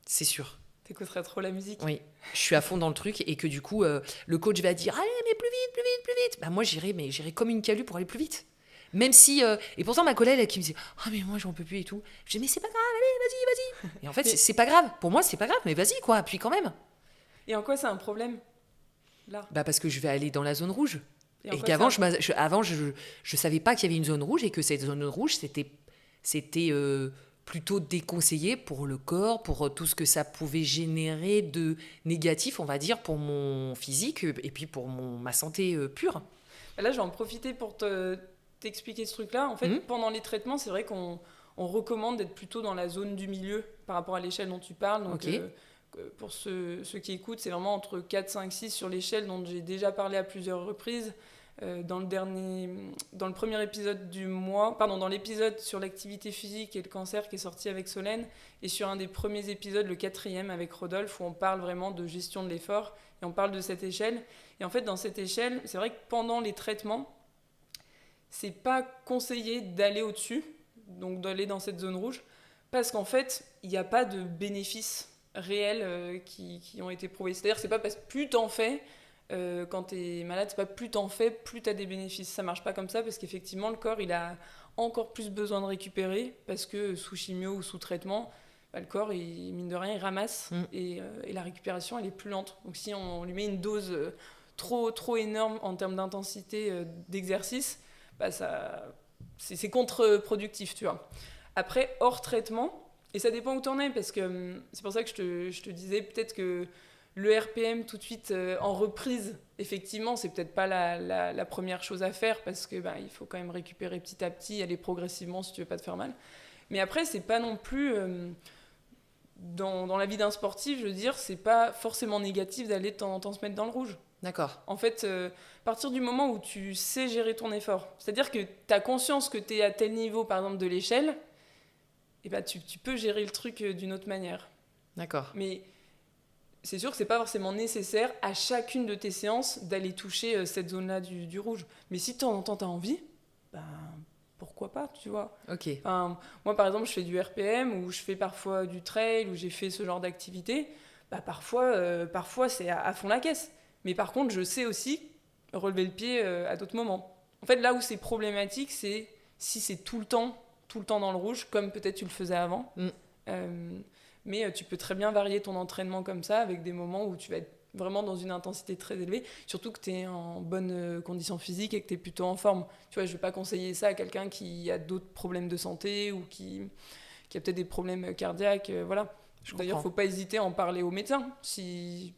C'est sûr. T'écouterais trop la musique. Oui, je suis à fond dans le truc et que du coup, le coach va dire, allez, mais plus vite, plus vite, plus vite. Moi, j'irai comme une calue pour aller plus vite. Même si... et pourtant, ma collègue qui me dit « mais moi, j'en peux plus et tout. » Je dis « Mais c'est pas grave, allez, vas-y. » Et en fait, c'est pas grave. Pour moi, c'est pas grave, mais vas-y, quoi. Puis quand même. Et en quoi c'est un problème, là ? Parce que je vais aller dans la zone rouge. Et qu'avant, je savais pas qu'il y avait une zone rouge et que cette zone rouge, c'était plutôt déconseillé pour le corps, pour tout ce que ça pouvait générer de négatif, on va dire, pour mon physique et puis pour ma santé pure. Là, je vais en profiter pour t'expliquer ce truc-là. En fait, pendant les traitements, c'est vrai qu'on recommande d'être plutôt dans la zone du milieu par rapport à l'échelle dont tu parles. Donc, pour ceux qui écoutent, c'est vraiment entre 4, 5, 6 sur l'échelle dont j'ai déjà parlé à plusieurs reprises. Dans le premier épisode du mois, dans l'épisode sur l'activité physique et le cancer qui est sorti avec Solène, et sur un des premiers épisodes, le 4e avec Rodolphe, où on parle vraiment de gestion de l'effort, et on parle de cette échelle. Et en fait, dans cette échelle, c'est vrai que pendant les traitements, c'est pas conseillé d'aller au-dessus, donc d'aller dans cette zone rouge, parce qu'en fait, il n'y a pas de bénéfices réels qui ont été prouvés. C'est-à-dire que c'est pas parce que plus t'en fais, quand t'es malade, c'est pas plus t'en fais, plus t'as des bénéfices. Ça marche pas comme ça, parce qu'effectivement, le corps, il a encore plus besoin de récupérer, parce que sous chimio ou sous traitement, le corps, mine de rien, il ramasse, et la récupération, elle est plus lente. Donc si on lui met une dose trop énorme en termes d'intensité d'exercice, c'est contre-productif, tu vois. Après, hors traitement, et ça dépend où t'en es, parce que c'est pour ça que je te disais peut-être que le RPM tout de suite en reprise, effectivement, c'est peut-être pas la première chose à faire, parce que il faut quand même récupérer petit à petit, aller progressivement si tu veux pas te faire mal. Mais après, c'est pas non plus... dans la vie d'un sportif, je veux dire, c'est pas forcément négatif d'aller de temps en temps se mettre dans le rouge. D'accord. En fait, à partir du moment où tu sais gérer ton effort, c'est-à-dire que tu as conscience que tu es à tel niveau, par exemple, de l'échelle, et tu peux gérer le truc d'une autre manière. D'accord. Mais c'est sûr que c'est pas forcément nécessaire à chacune de tes séances d'aller toucher cette zone-là du rouge. Mais si de temps en temps tu as envie, pourquoi pas, tu vois. Ok. Moi, par exemple, je fais du RPM, ou je fais parfois du trail, ou j'ai fait ce genre d'activité. Parfois c'est à fond la caisse. Mais par contre, je sais aussi relever le pied à d'autres moments. En fait, là où c'est problématique, c'est si c'est tout le temps dans le rouge, comme peut-être tu le faisais avant. Mais tu peux très bien varier ton entraînement comme ça, avec des moments où tu vas être vraiment dans une intensité très élevée, surtout que tu es en bonne condition physique et que tu es plutôt en forme. Tu vois, je ne vais pas conseiller ça à quelqu'un qui a d'autres problèmes de santé ou qui a peut-être des problèmes cardiaques. Voilà. D'ailleurs, il ne faut pas hésiter à en parler au médecin. Si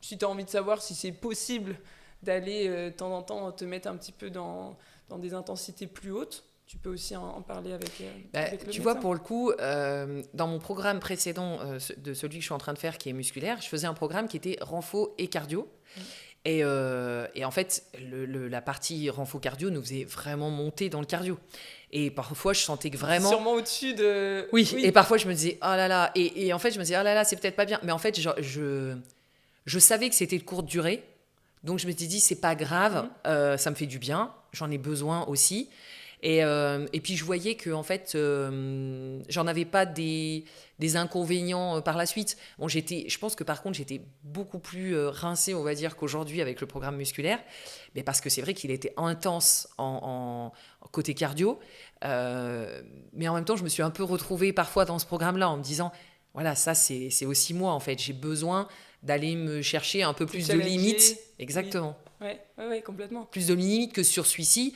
tu as envie de savoir si c'est possible d'aller de temps en temps te mettre un petit peu dans des intensités plus hautes, tu peux aussi en parler avec le tu vois, médecin. pour le coup, dans mon programme précédent de celui que je suis en train de faire, qui est musculaire, je faisais un programme qui était renfo et cardio. Et en fait, la partie renfo cardio nous faisait vraiment monter dans le cardio. Et parfois, je sentais que vraiment... Sûrement au-dessus de... Oui, et parfois, je me disais, oh là là. Et en fait, je me disais, oh là là, c'est peut-être pas bien. Mais en fait, je savais que c'était de courte durée. Donc, je me suis dit, c'est pas grave, ça me fait du bien. J'en ai besoin aussi. Et puis je voyais que en fait, j'en avais pas des inconvénients par la suite. Bon, je pense que par contre, j'étais beaucoup plus rincée, on va dire, qu'aujourd'hui avec le programme musculaire, mais parce que c'est vrai qu'il était intense en côté cardio. Mais en même temps, je me suis un peu retrouvée parfois dans ce programme-là en me disant, voilà, ça c'est aussi moi en fait. J'ai besoin d'aller me chercher un peu plus de limites. Exactement. Oui. Ouais, complètement. Plus de limites que sur celui-ci,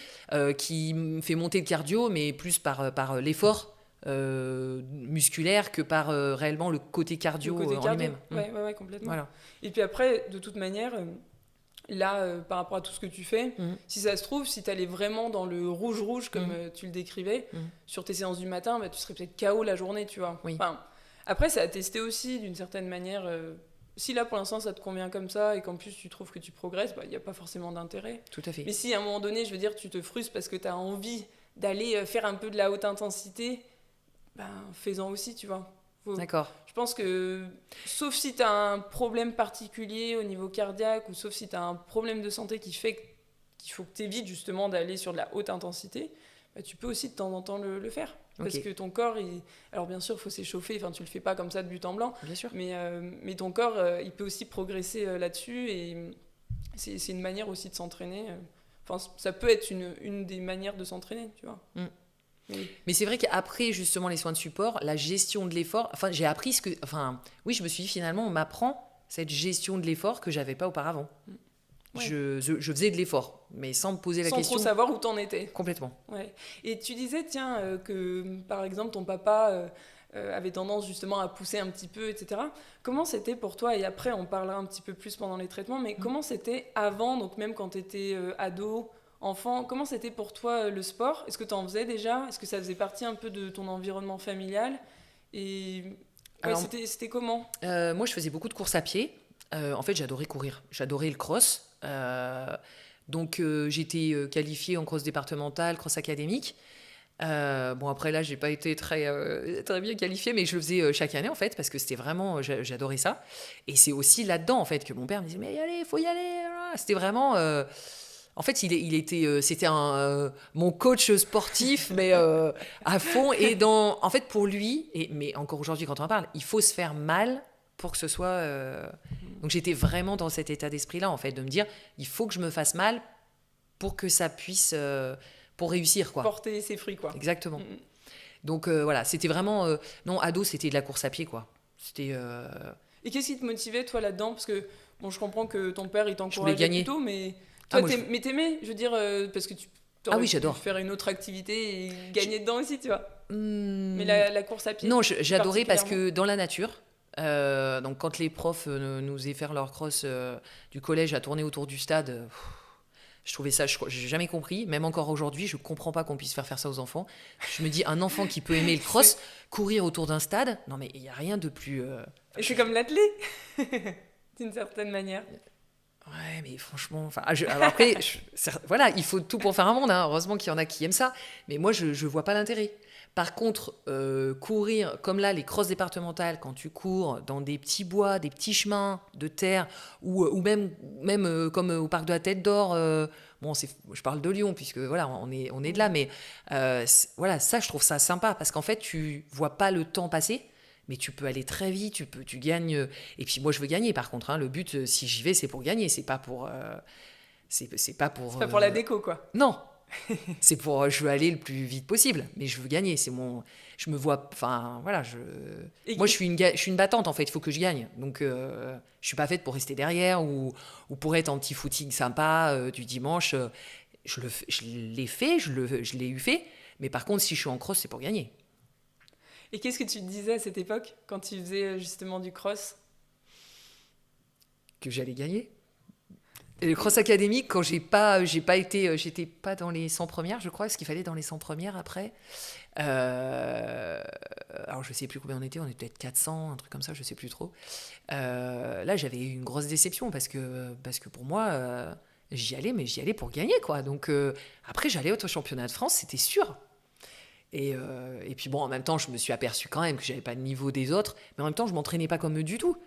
qui me fait monter le cardio, mais plus par l'effort musculaire que par réellement le côté cardio, en lui-même. Ouais, complètement. Voilà. Et puis après, de toute manière, là, par rapport à tout ce que tu fais, si ça se trouve, si tu allais vraiment dans le rouge, comme tu le décrivais, sur tes séances du matin, tu serais peut-être KO la journée, tu vois. Oui. Enfin, après, c'est à tester aussi, d'une certaine manière. Si là, pour l'instant, ça te convient comme ça, et qu'en plus, tu trouves que tu progresses, il n'y a pas forcément d'intérêt. Tout à fait. Mais si, à un moment donné, je veux dire, tu te frustres parce que tu as envie d'aller faire un peu de la haute intensité, fais-en aussi, tu vois. D'accord. Je pense que, sauf si tu as un problème particulier au niveau cardiaque, ou sauf si tu as un problème de santé qui fait qu'il faut que tu évites justement d'aller sur de la haute intensité, tu peux aussi de temps en temps le faire. Parce que ton corps, alors bien sûr, il faut s'échauffer, tu le fais pas comme ça de but en blanc, bien sûr. Mais ton corps, il peut aussi progresser là-dessus, et c'est une manière aussi de s'entraîner. Ça peut être une des manières de s'entraîner, tu vois. Mais c'est vrai qu'après justement les soins de support, la gestion de l'effort, j'ai appris oui, je me suis dit finalement on m'apprend cette gestion de l'effort que j'avais pas auparavant. Ouais. Je faisais de l'effort, mais sans me poser la question. Sans trop savoir où t'en étais. Complètement. Ouais. Et tu disais, tiens, que par exemple ton papa avait tendance justement à pousser un petit peu, etc. Comment c'était pour toi, et après on parlera un petit peu plus pendant les traitements, mais comment c'était avant, donc même quand t'étais ado, enfant, comment c'était pour toi le sport? Est-ce que tu en faisais déjà? Est-ce que ça faisait partie un peu de ton environnement familial? Et alors, c'était comment? Moi, je faisais beaucoup de courses à pied. En fait, j'adorais courir. J'adorais le cross. Donc, j'étais qualifiée en cross départemental, cross académique. Bon, après, là, j'ai pas été très, très bien qualifiée, mais je le faisais chaque année, en fait, parce que c'était vraiment... J'adorais ça. Et c'est aussi là-dedans, en fait, que mon père me disait « Mais allez, faut y aller !» C'était vraiment... En fait, c'était mon coach sportif, mais à fond. Et en fait, pour lui, mais encore aujourd'hui, quand on en parle, il faut se faire mal pour que ce soit... Donc, j'étais vraiment dans cet état d'esprit-là, en fait, de me dire, il faut que je me fasse mal pour que ça puisse... pour réussir, quoi. Porter ses fruits, quoi. Exactement. Donc, voilà, c'était vraiment... non, ado, c'était de la course à pied, quoi. C'était... Et qu'est-ce qui te motivait, toi, là-dedans? Parce que, bon, je comprends que ton père, il t'encourageait plutôt, mais... Toi, mais t'aimais, je veux dire, parce que tu aurais pu faire une autre activité et gagner dedans aussi, tu vois. Mais la course à pied. Non, j'adorais parce que dans la nature, donc quand les profs nous faisaient faire leur cross du collège à tourner autour du stade, je trouvais ça, j'ai jamais compris, même encore aujourd'hui, je comprends pas qu'on puisse faire ça aux enfants. Je me dis, un enfant qui peut aimer le cross, courir autour d'un stade, non mais il y a rien de plus... Et c'est comme l'athlète, d'une certaine manière. Ouais, mais franchement, alors après, voilà, il faut tout pour faire un monde, hein. Heureusement qu'il y en a qui aiment ça, mais moi, je vois pas l'intérêt. Par contre, courir, comme là, les crosses départementales, quand tu cours dans des petits bois, des petits chemins de terre, ou même comme au parc de la Tête d'Or, bon, je parle de Lyon, puisque voilà, on est de là, mais voilà, ça, je trouve ça sympa, parce qu'en fait, tu vois pas le temps passer, mais tu peux aller très vite, tu gagnes. Et puis moi, je veux gagner, par contre. Hein, le but, si j'y vais, c'est pour gagner. C'est pas pour... c'est pas pour la déco, quoi. Non. C'est pour... je veux aller le plus vite possible. Mais je veux gagner. C'est mon... Je me vois... Enfin, voilà. Moi, je suis une battante, en fait. Il faut que je gagne. Donc, je suis pas faite pour rester derrière ou pour être en petit footing sympa du dimanche. Je l'ai fait, je l'ai eu fait. Mais par contre, si je suis en cross, c'est pour gagner. Et qu'est-ce que tu te disais à cette époque, quand tu faisais justement du cross? Que j'allais gagner. Et le cross académique, quand j'étais pas dans les 100 premières, je crois, parce qu'il fallait dans les 100 premières après. Alors je sais plus combien on était peut-être 400, un truc comme ça, je sais plus trop. Là, j'avais eu une grosse déception parce que pour moi, j'y allais pour gagner, quoi. Donc après, j'allais au championnat de France, c'était sûr. Et puis bon, en même temps, je me suis aperçu quand même que j'avais pas le niveau des autres, mais en même temps, je m'entraînais pas comme eux du tout.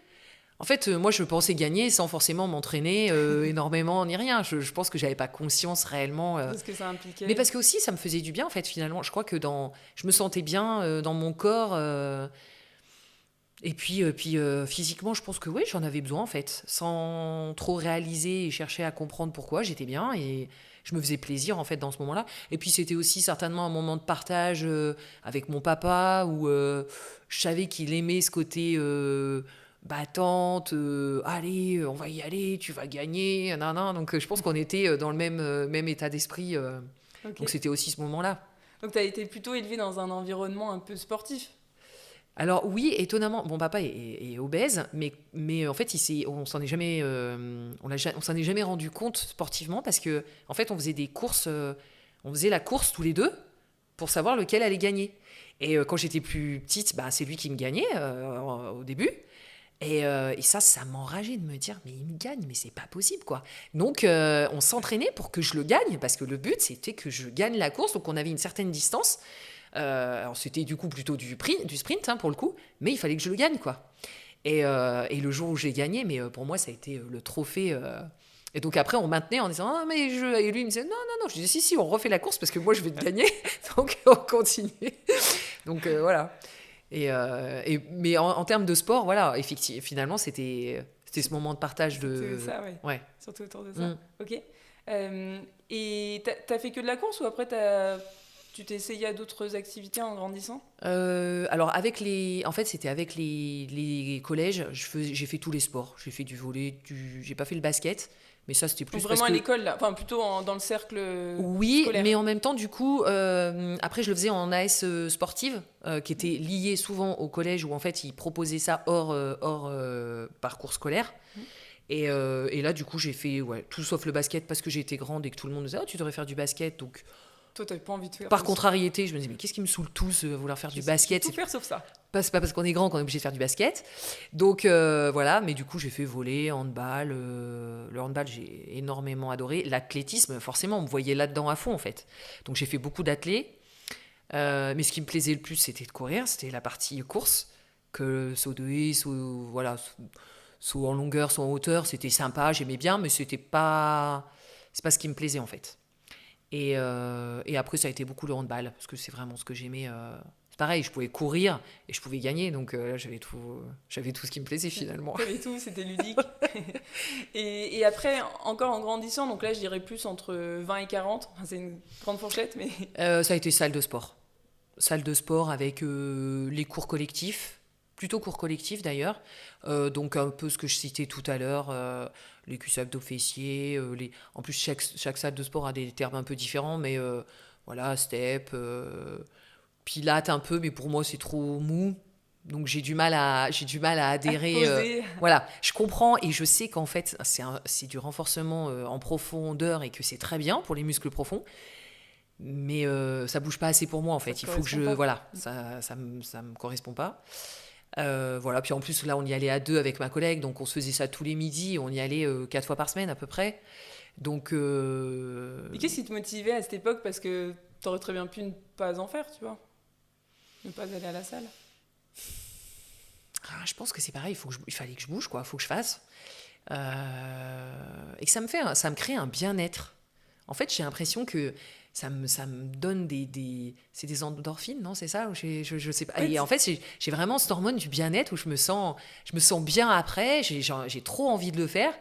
En fait, moi, je pensais gagner sans forcément m'entraîner énormément ni rien. Je pense que j'avais pas conscience réellement. Parce que ça impliquait. Mais parce que aussi, ça me faisait du bien, en fait, finalement. Je crois que je me sentais bien dans mon corps. Et puis physiquement, je pense que oui, j'en avais besoin, en fait. Sans trop réaliser et chercher à comprendre pourquoi, j'étais bien et je me faisais plaisir, en fait, dans ce moment-là. Et puis, c'était aussi certainement un moment de partage avec mon papa où je savais qu'il aimait ce côté battante, allez, on va y aller, tu vas gagner, nan. Donc, je pense qu'on était dans le même état d'esprit. Ok. Donc, c'était aussi ce moment-là. Donc tu as été plutôt élevé dans un environnement un peu sportif. Alors oui, étonnamment, mon papa est obèse, mais en fait, on s'en est jamais, on s'en est jamais rendu compte sportivement parce que en fait, on faisait des courses, on faisait la course tous les deux pour savoir lequel allait gagner. Et quand j'étais plus petite, bah, c'est lui qui me gagnait au début. Et ça m'enrageait de me dire, mais il me gagne, mais c'est pas possible, quoi. Donc, on s'entraînait pour que je le gagne, parce que le but, c'était que je gagne la course. Donc, on avait une certaine distance. Alors, c'était du coup plutôt du sprint, hein, pour le coup, mais il fallait que je le gagne, quoi. Et le jour où j'ai gagné, mais pour moi, ça a été le trophée. Et donc, après, on maintenait en disant, ah, mais je. Et lui, il me disait, non, non, non. Je disais, si, on refait la course parce que moi, je vais te gagner. Donc, on continuait. Donc, voilà. Mais en termes de sport, voilà, finalement, c'était ce moment de partage de. C'est ça, ouais. Ouais. Surtout autour de ça. Ok. Et t'as fait que de la course ou après tu t'es essayé à d'autres activités en grandissant? Alors, en fait, c'était avec les collèges, j'ai fait tous les sports. J'ai fait du volley, j'ai pas fait le basket, mais ça, c'était Donc plus vraiment parce à que. l'école, là. Enfin plutôt dans le cercle Oui, scolaire. mais en même temps, du coup, après, je le faisais en AS sportive, qui était liée souvent au collège où en fait, ils proposaient ça hors parcours scolaire. Et là, du coup, j'ai fait tout sauf le basket parce que j'ai été grande et que tout le monde me disait, oh, tu devrais faire du basket. Donc, Toi, t'avais pas envie de faire par ça. contrariété, je me disais, mais qu'est-ce qui me saule tous vouloir faire du basket? Tout faire sauf ça. C'est pas parce qu'on est grand qu'on est obligé de faire du basket. Donc voilà, mais du coup j'ai fait volley, handball. Le handball j'ai énormément adoré. L'athlétisme, forcément, on me voyait là-dedans à fond en fait. Donc j'ai fait beaucoup d'athlé. Mais ce qui me plaisait le plus, c'était de courir. C'était la partie course. Que saut de haie, voilà, saut en longueur, saut en hauteur, c'était sympa, j'aimais bien, mais c'est pas ce qui me plaisait en fait. Et après, ça a été beaucoup le handball, parce que c'est vraiment ce que j'aimais. C'est pareil, je pouvais courir et je pouvais gagner, donc là, j'avais tout ce qui me plaisait finalement. T'avais tout, c'était ludique. Et après, encore en grandissant, donc là, je dirais plus entre 20 et 40. Enfin, c'est une grande fourchette, mais... Ça a été salle de sport. Salle de sport avec les cours collectifs, plutôt cours collectifs d'ailleurs. Donc un peu ce que je citais tout à l'heure, les cuisses abdos fessiers. En plus, chaque salle de sport a des termes un peu différents, mais voilà, step, pilates un peu, mais pour moi c'est trop mou. Donc j'ai du mal à adhérer. Voilà, je comprends et je sais qu'en fait c'est du renforcement en profondeur et que c'est très bien pour les muscles profonds. Mais ça bouge pas assez pour moi en fait. Il faut que pas. voilà, ça me correspond pas. Voilà, puis en plus là on y allait à deux avec ma collègue, donc on se faisait ça tous les midis, on y allait 4 fois par semaine à peu près. Donc Et qu'est-ce qui te motivait à cette époque? Parce que t'aurais très bien pu ne pas en faire, tu vois, ne pas aller à la salle. Je pense que c'est pareil, il fallait que je bouge, quoi, il faut que je fasse. Et que ça me crée un bien-être. En fait, j'ai l'impression que ça me donne c'est des endorphines, non? C'est ça? Je sais pas. Et en fait, j'ai vraiment cette hormone du bien-être où je me sens bien après, j'ai trop envie de le faire.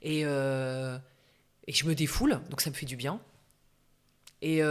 Et je me défoule, donc ça me fait du bien. Et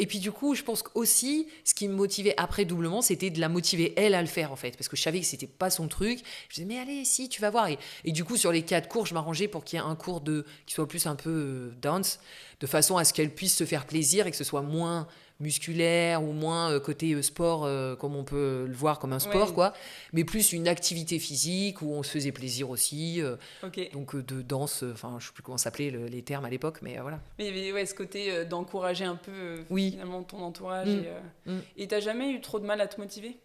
puis du coup, je pense qu'aussi, ce qui me motivait après doublement, c'était de la motiver elle à le faire en fait, parce que je savais que c'était pas son truc. Je disais mais allez, si tu vas voir. Et du coup, sur les 4 cours, je m'arrangeais pour qu'il y ait un cours qui soit plus un peu dance. de façon à ce qu'elle puisse se faire plaisir et que ce soit moins musculaire ou moins côté sport, comme on peut le voir comme un sport, Ouais. quoi, mais plus une activité physique où on se faisait plaisir aussi, Ok. donc de danse, enfin je sais plus comment s'appelaient les termes à l'époque, mais voilà. Mais il y avait ouais, ce côté d'encourager un peu Oui. finalement ton entourage. Mm. Mm. Et t'as jamais eu trop de mal à te motiver?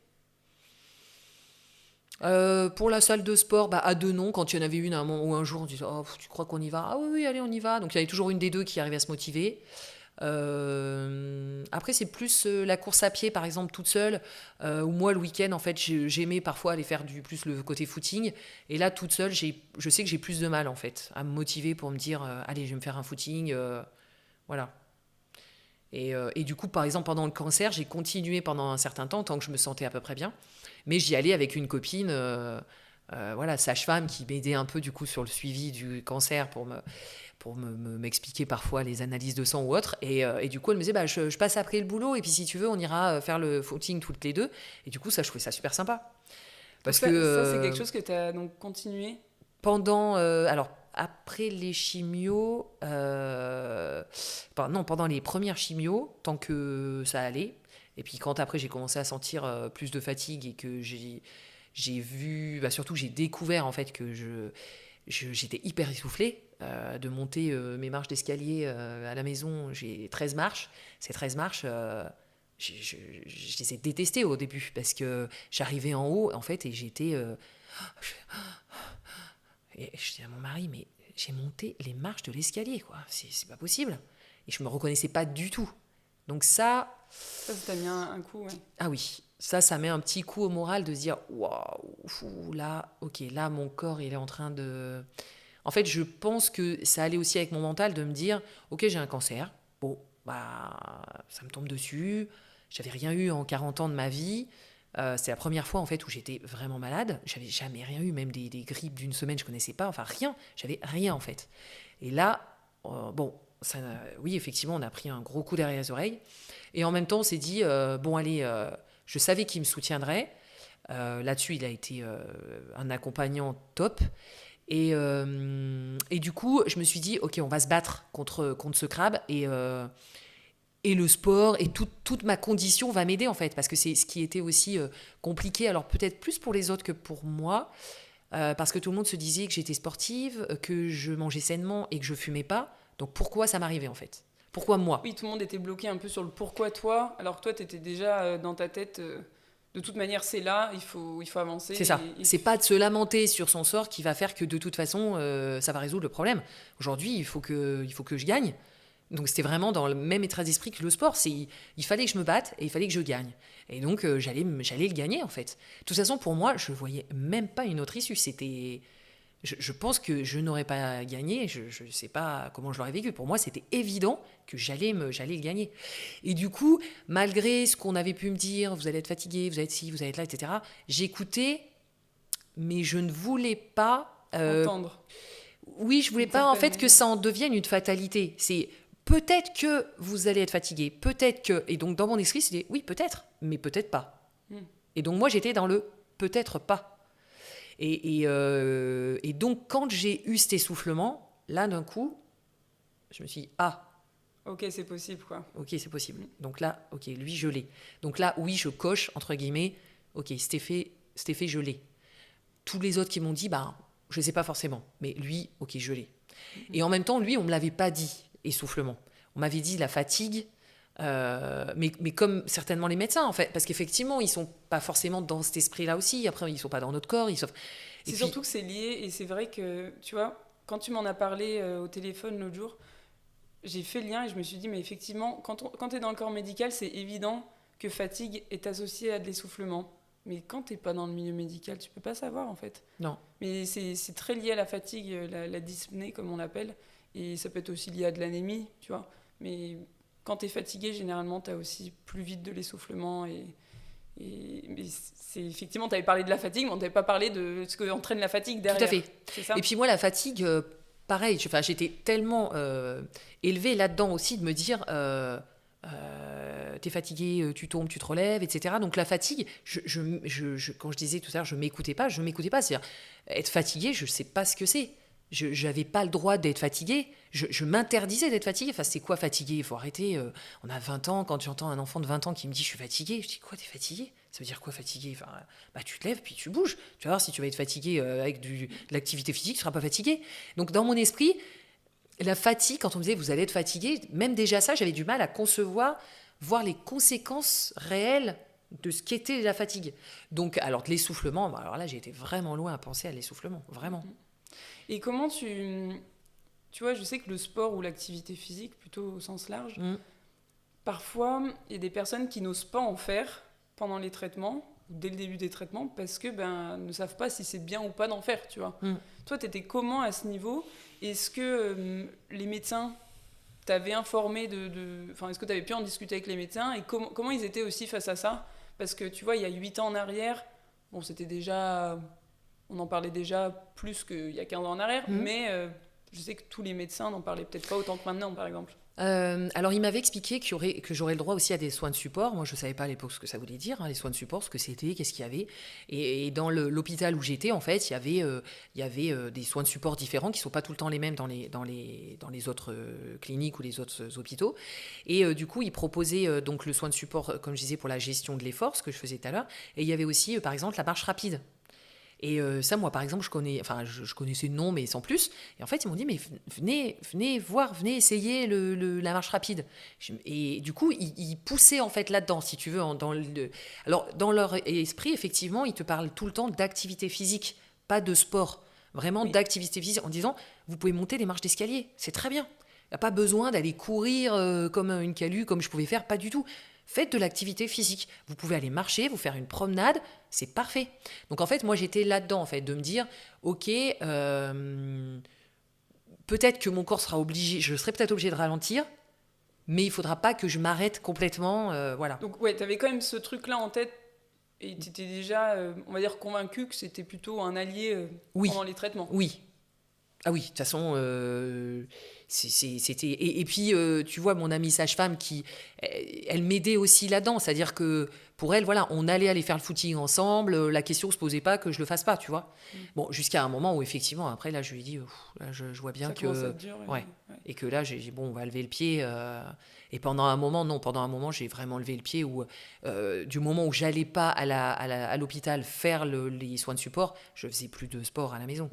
Pour la salle de sport, à deux non, quand il y en avait une à un moment ou un jour, on disait oh, tu crois qu'on y va? Ah oui, oui, allez, on y va. Donc il y avait toujours une des deux qui arrivait à se motiver. Après, c'est plus la course à pied, par exemple, toute seule, où moi, le week-end, en fait, j'aimais parfois aller faire plus le côté footing. Et là, toute seule, je sais que j'ai plus de mal, en fait, à me motiver pour me dire allez, je vais me faire un footing. Voilà. Et du coup, par exemple, pendant le cancer, j'ai continué pendant un certain temps, tant que je me sentais à peu près bien. Mais j'y allais avec une copine, voilà, sage-femme, qui m'aidait un peu du coup sur le suivi du cancer pour m'expliquer parfois les analyses de sang ou autre. Et du coup, elle me disait, je passe après le boulot, et puis si tu veux, on ira faire le footing toutes les deux. Et du coup, ça, je trouvais ça super sympa. Donc Parce ça, que ça c'est quelque chose que t'as donc continué. alors, après les chimios, pendant les premières chimios, tant que ça allait, et puis quand après j'ai commencé à sentir plus de fatigue et que j'ai vu, surtout j'ai découvert en fait que j'étais hyper essoufflée de monter mes marches d'escalier à la maison. J'ai 13 marches. Ces 13 marches, je les ai détestées au début parce que j'arrivais en haut en fait et j'étais... et je dis à mon mari, mais j'ai monté les marches de l'escalier, quoi. C'est pas possible. Et je me reconnaissais pas du tout. Donc ça... Ça t'a mis un coup, ouais. Ah oui, ça met un petit coup au moral de se dire waouh, là, ok, là, mon corps, il est en train de. En fait, je pense que ça allait aussi avec mon mental de me dire ok, j'ai un cancer. Bon, ça me tombe dessus. J'avais rien eu en 40 ans de ma vie. C'est la première fois en fait où j'étais vraiment malade. J'avais jamais rien eu, même des grippes d'une semaine, je connaissais pas. Enfin, rien. J'avais rien en fait. Et là, bon, oui, effectivement, on a pris un gros coup derrière les oreilles. Et en même temps, on s'est dit, bon, allez, je savais qu'il me soutiendrait. Là-dessus, il a été un accompagnant top. Et du coup, je me suis dit, ok, on va se battre contre ce crabe. Et le sport et toute ma condition va m'aider, en fait. Parce que c'est ce qui était aussi compliqué. Alors, peut-être plus pour les autres que pour moi. Parce que tout le monde se disait que j'étais sportive, que je mangeais sainement et que je fumais pas. Donc, pourquoi ça m'arrivait, en fait? Pourquoi moi? Oui, tout le monde était bloqué un peu sur le pourquoi toi, alors que toi, t'étais déjà dans ta tête. De toute manière, c'est là, il faut avancer. C'est ça. C'est pas de se lamenter sur son sort qui va faire que de toute façon, ça va résoudre le problème. Aujourd'hui, il faut que je gagne. Donc c'était vraiment dans le même état d'esprit que le sport. Il fallait que je me batte et il fallait que je gagne. Et donc j'allais le gagner en fait. De toute façon, pour moi, je voyais même pas une autre issue. Je pense que je n'aurais pas gagné. Je ne sais pas comment je l'aurais vécu. Pour moi, c'était évident que j'allais le gagner. Et du coup, malgré ce qu'on avait pu me dire, vous allez être fatigué, vous allez être ci, vous allez être là, etc., j'écoutais, mais je ne voulais pas... entendre. Oui, je voulais pas en fait que ça en devienne une fatalité. C'est peut-être que vous allez être fatigué, peut-être que... Et donc dans mon esprit, c'était oui, peut-être, mais peut-être pas. Et donc moi, j'étais dans le peut-être pas. Et donc, quand j'ai eu cet essoufflement, là, d'un coup, je me suis dit, ok, c'est possible, quoi. Ok, c'est possible. Donc là, ok, lui, je l'ai. Donc là, oui, je coche, entre guillemets, ok, cet effet, je l'ai. Tous les autres qui m'ont dit, je ne sais pas forcément, mais lui, ok, je l'ai. Et en même temps, lui, on ne me l'avait pas dit, essoufflement. On m'avait dit la fatigue, mais comme certainement les médecins, en fait, parce qu'effectivement, ils ne sont pas forcément dans cet esprit-là aussi. Après, ils ne sont pas dans notre corps. C'est surtout que c'est lié, et c'est vrai que, tu vois, quand tu m'en as parlé au téléphone l'autre jour, j'ai fait le lien et je me suis dit, mais effectivement, quand tu es dans le corps médical, c'est évident que fatigue est associée à de l'essoufflement. Mais quand tu n'es pas dans le milieu médical, tu peux pas savoir, en fait. Non. Mais c'est très lié à la fatigue, la dyspnée, comme on l'appelle. Et ça peut être aussi lié à de l'anémie, tu vois. Mais quand tu es fatigué, généralement, tu as aussi plus vite de l'essoufflement. Mais c'est effectivement, tu avais parlé de la fatigue, mais on t'avait pas parlé de ce que entraîne la fatigue derrière. Tout à fait. C'est ça. Et puis moi, la fatigue, pareil, j'étais tellement élevée là-dedans aussi de me dire, t'es fatigué, tu tombes, tu te relèves, etc. Donc la fatigue, quand je disais tout à l'heure, je m'écoutais pas. C'est-à-dire, être fatigué, je sais pas ce que c'est. Je n'avais pas le droit d'être fatiguée. Je m'interdisais d'être fatiguée. Enfin, c'est quoi fatigué? Il faut arrêter. On a 20 ans. Quand j'entends un enfant de 20 ans qui me dit « je suis fatiguée », je dis « quoi, t'es fatiguée ?» Ça veut dire quoi fatigué? Enfin, bah, tu te lèves puis tu bouges. Tu vas voir, si tu vas être fatigué avec de l'activité physique, tu ne seras pas fatigué. Donc dans mon esprit, la fatigue, quand on me disait vous allez être fatigué, même déjà ça, j'avais du mal à concevoir, voir les conséquences réelles de ce qu'était la fatigue. Donc, alors de l'essoufflement, alors là j'ai été vraiment loin à penser à l'essoufflement, vraiment. Et comment tu vois, je sais que le sport ou l'activité physique, plutôt au sens large, parfois, il y a des personnes qui n'osent pas en faire pendant les traitements, ou dès le début des traitements, parce que ne savent pas si c'est bien ou pas d'en faire, tu vois. Toi, t'étais comment à ce niveau? Est-ce que les médecins t'avaient informé Enfin, est-ce que t'avais pu en discuter avec les médecins? Et comment ils étaient aussi face à ça? Parce que, tu vois, il y a 8 ans en arrière, bon, c'était déjà... On en parlait déjà plus qu'il y a 15 ans en arrière, mais je sais que tous les médecins n'en parlaient peut-être pas autant que maintenant, par exemple. Alors, il m'avait expliqué que j'aurais le droit aussi à des soins de support. Moi, je ne savais pas à l'époque ce que ça voulait dire, les soins de support, ce que c'était, qu'est-ce qu'il y avait. Et dans l'hôpital où j'étais, en fait, il y avait des soins de support différents qui ne sont pas tout le temps les mêmes dans les autres cliniques ou les autres hôpitaux. Et du coup, ils proposaient donc le soin de support, comme je disais, pour la gestion de l'effort, ce que je faisais tout à l'heure. Et il y avait aussi, par exemple, la marche rapide. Et ça, moi, par exemple, je connaissais le nom, mais sans plus. Et en fait, ils m'ont dit, mais venez voir, venez essayer la marche rapide. Et du coup, ils poussaient en fait là-dedans, si tu veux. Alors, dans leur esprit, effectivement, ils te parlent tout le temps d'activité physique, pas de sport. Vraiment d'activité physique, en disant, vous pouvez monter des marches d'escalier, c'est très bien. Il n'y a pas besoin d'aller courir comme une calue, comme je pouvais faire, pas du tout. Faites de l'activité physique. Vous pouvez aller marcher, vous faire une promenade, c'est parfait. Donc en fait, moi j'étais là-dedans, en fait, de me dire, ok, peut-être que mon corps sera obligé, je serai peut-être obligé de ralentir, mais il ne faudra pas que je m'arrête complètement, voilà. Donc ouais, tu avais quand même ce truc-là en tête, et tu étais déjà, on va dire, convaincu que c'était plutôt un allié pendant les traitements. Oui. Ah oui, de toute façon, c'était... Et puis, tu vois, mon amie sage-femme, elle m'aidait aussi là-dedans. C'est-à-dire que pour elle, voilà, on allait aller faire le footing ensemble. La question ne se posait pas que je le fasse pas, tu vois. Bon, jusqu'à un moment où, effectivement, après, là, je lui ai dit, là, je vois bien ça que... commence à être dur, ouais. Et que là, j'ai dit, bon, on va lever le pied. Et pendant un moment, j'ai vraiment levé le pied où, du moment où j'allais pas à l'hôpital faire les soins de support, je faisais plus de sport à la maison.